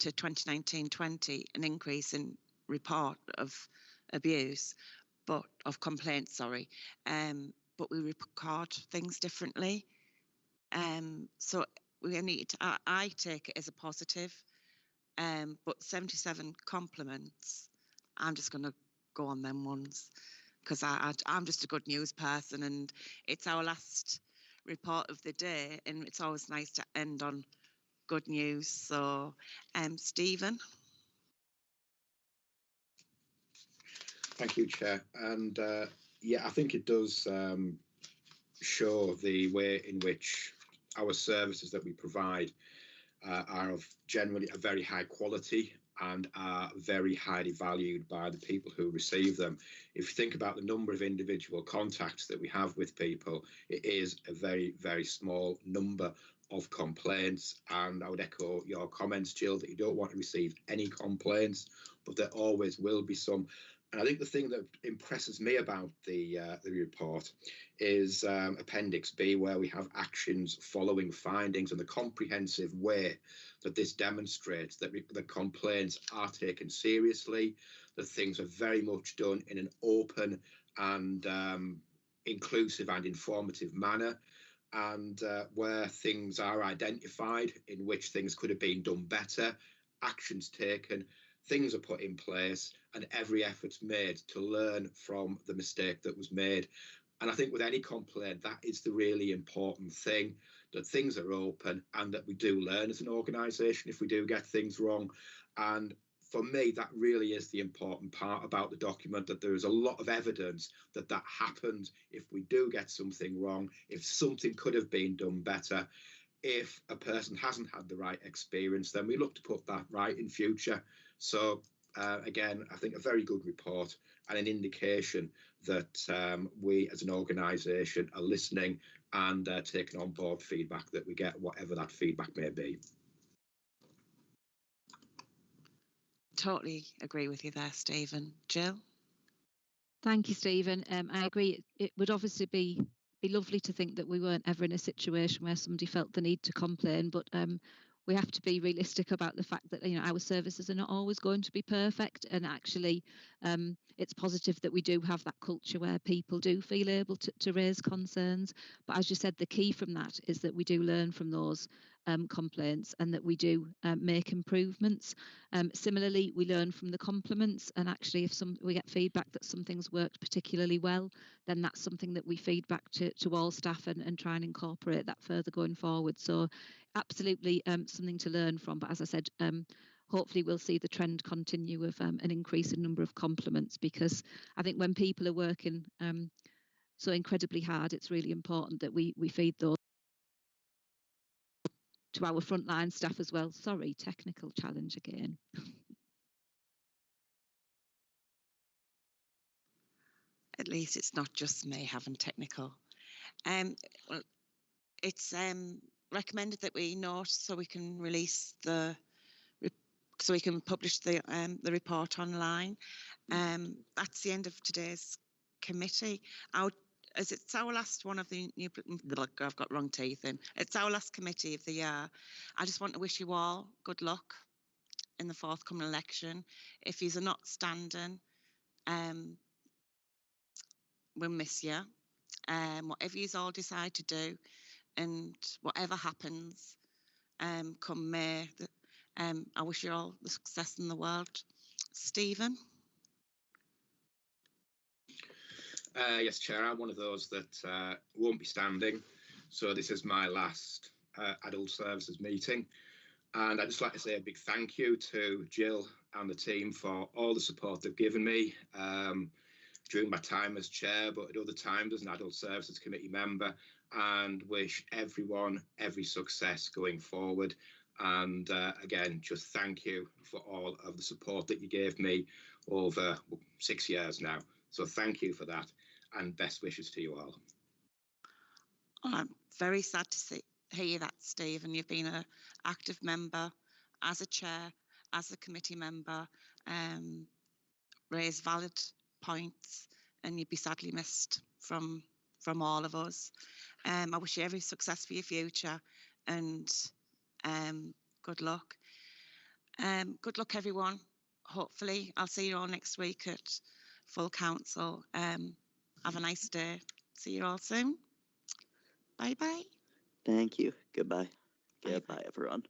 to 2019-20, an increase in report of abuse, but of complaints, sorry, but we record things differently. So we need to, I take it as a positive, but 77 compliments, I'm just going to go on them ones because I'm just a good news person and it's our last report of the day and it's always nice to end on good news. So Stephen. Thank you, Chair. And yeah, I think it does show the way in which our services that we provide are of generally a very high quality and are very highly valued by the people who receive them. If you think about the number of individual contacts that we have with people, it is a very, very small number of complaints. And I would echo your comments, Jill, that you don't want to receive any complaints, but there always will be some. And I think the thing that impresses me about the report is Appendix B, where we have actions following findings and the comprehensive way that this demonstrates that the complaints are taken seriously, that things are very much done in an open and inclusive and informative manner, and where things are identified in which things could have been done better, actions taken, things are put in place, and every effort's made to learn from the mistake that was made. And I think with any complaint, that is the really important thing, that things are open and that we do learn as an organisation if we do get things wrong. And for me, that really is the important part about the document, that there is a lot of evidence that that happened if we do get something wrong, if something could have been done better. If a person hasn't had the right experience, then we look to put that right in future. So again, I think a very good report and an indication that we as an organisation are listening and taking on board feedback that we get, whatever that feedback may be. Totally agree with you there, Stephen. Jill? Thank you, Stephen. I agree. It would obviously be lovely to think that we weren't ever in a situation where somebody felt the need to complain, but we have to be realistic about the fact that our services are not always going to be perfect, and actually it's positive that we do have that culture where people do feel able to raise concerns. But as you said, the key from that is that we do learn from those complaints and that we do make improvements. Similarly, we learn from the compliments, and actually if we get feedback that something's worked particularly well, then that's something that we feed back to all staff and try and incorporate that further going forward. So absolutely something to learn from. But as I said, hopefully we'll see the trend continue of an increase in number of compliments, because I think when people are working so incredibly hard, it's really important that we feed those to our frontline staff as well. Sorry, technical challenge again. At least it's not just me having technical. Well, it's recommended that we note so we can release so we can publish the report online. That's the end of today's committee. As it's our last one of the new, I've got wrong teeth in. It's our last committee of the year. I just want to wish you all good luck in the forthcoming election. If you're not standing, we'll miss you. Whatever you all decide to do, and whatever happens, come May, I wish you all the success in the world. Stephen? Yes, Chair, I'm one of those that won't be standing. So this is my last Adult Services meeting. And I'd just like to say a big thank you to Jill and the team for all the support they've given me during my time as Chair, but at other times as an Adult Services Committee member, and wish everyone every success going forward. And again, just thank you for all of the support that you gave me over 6 years now. So thank you for that, and best wishes to you all. I'm very sad to hear that, Steve, and you've been an active member as a chair, as a committee member, raised valid points, and you'd be sadly missed from all of us. I wish you every success for your future, and good luck. Good luck, everyone. Hopefully, I'll see you all next week at full council. Have a nice day. See you all soon. Bye-bye. Thank you. Goodbye. Bye-bye. Goodbye, everyone.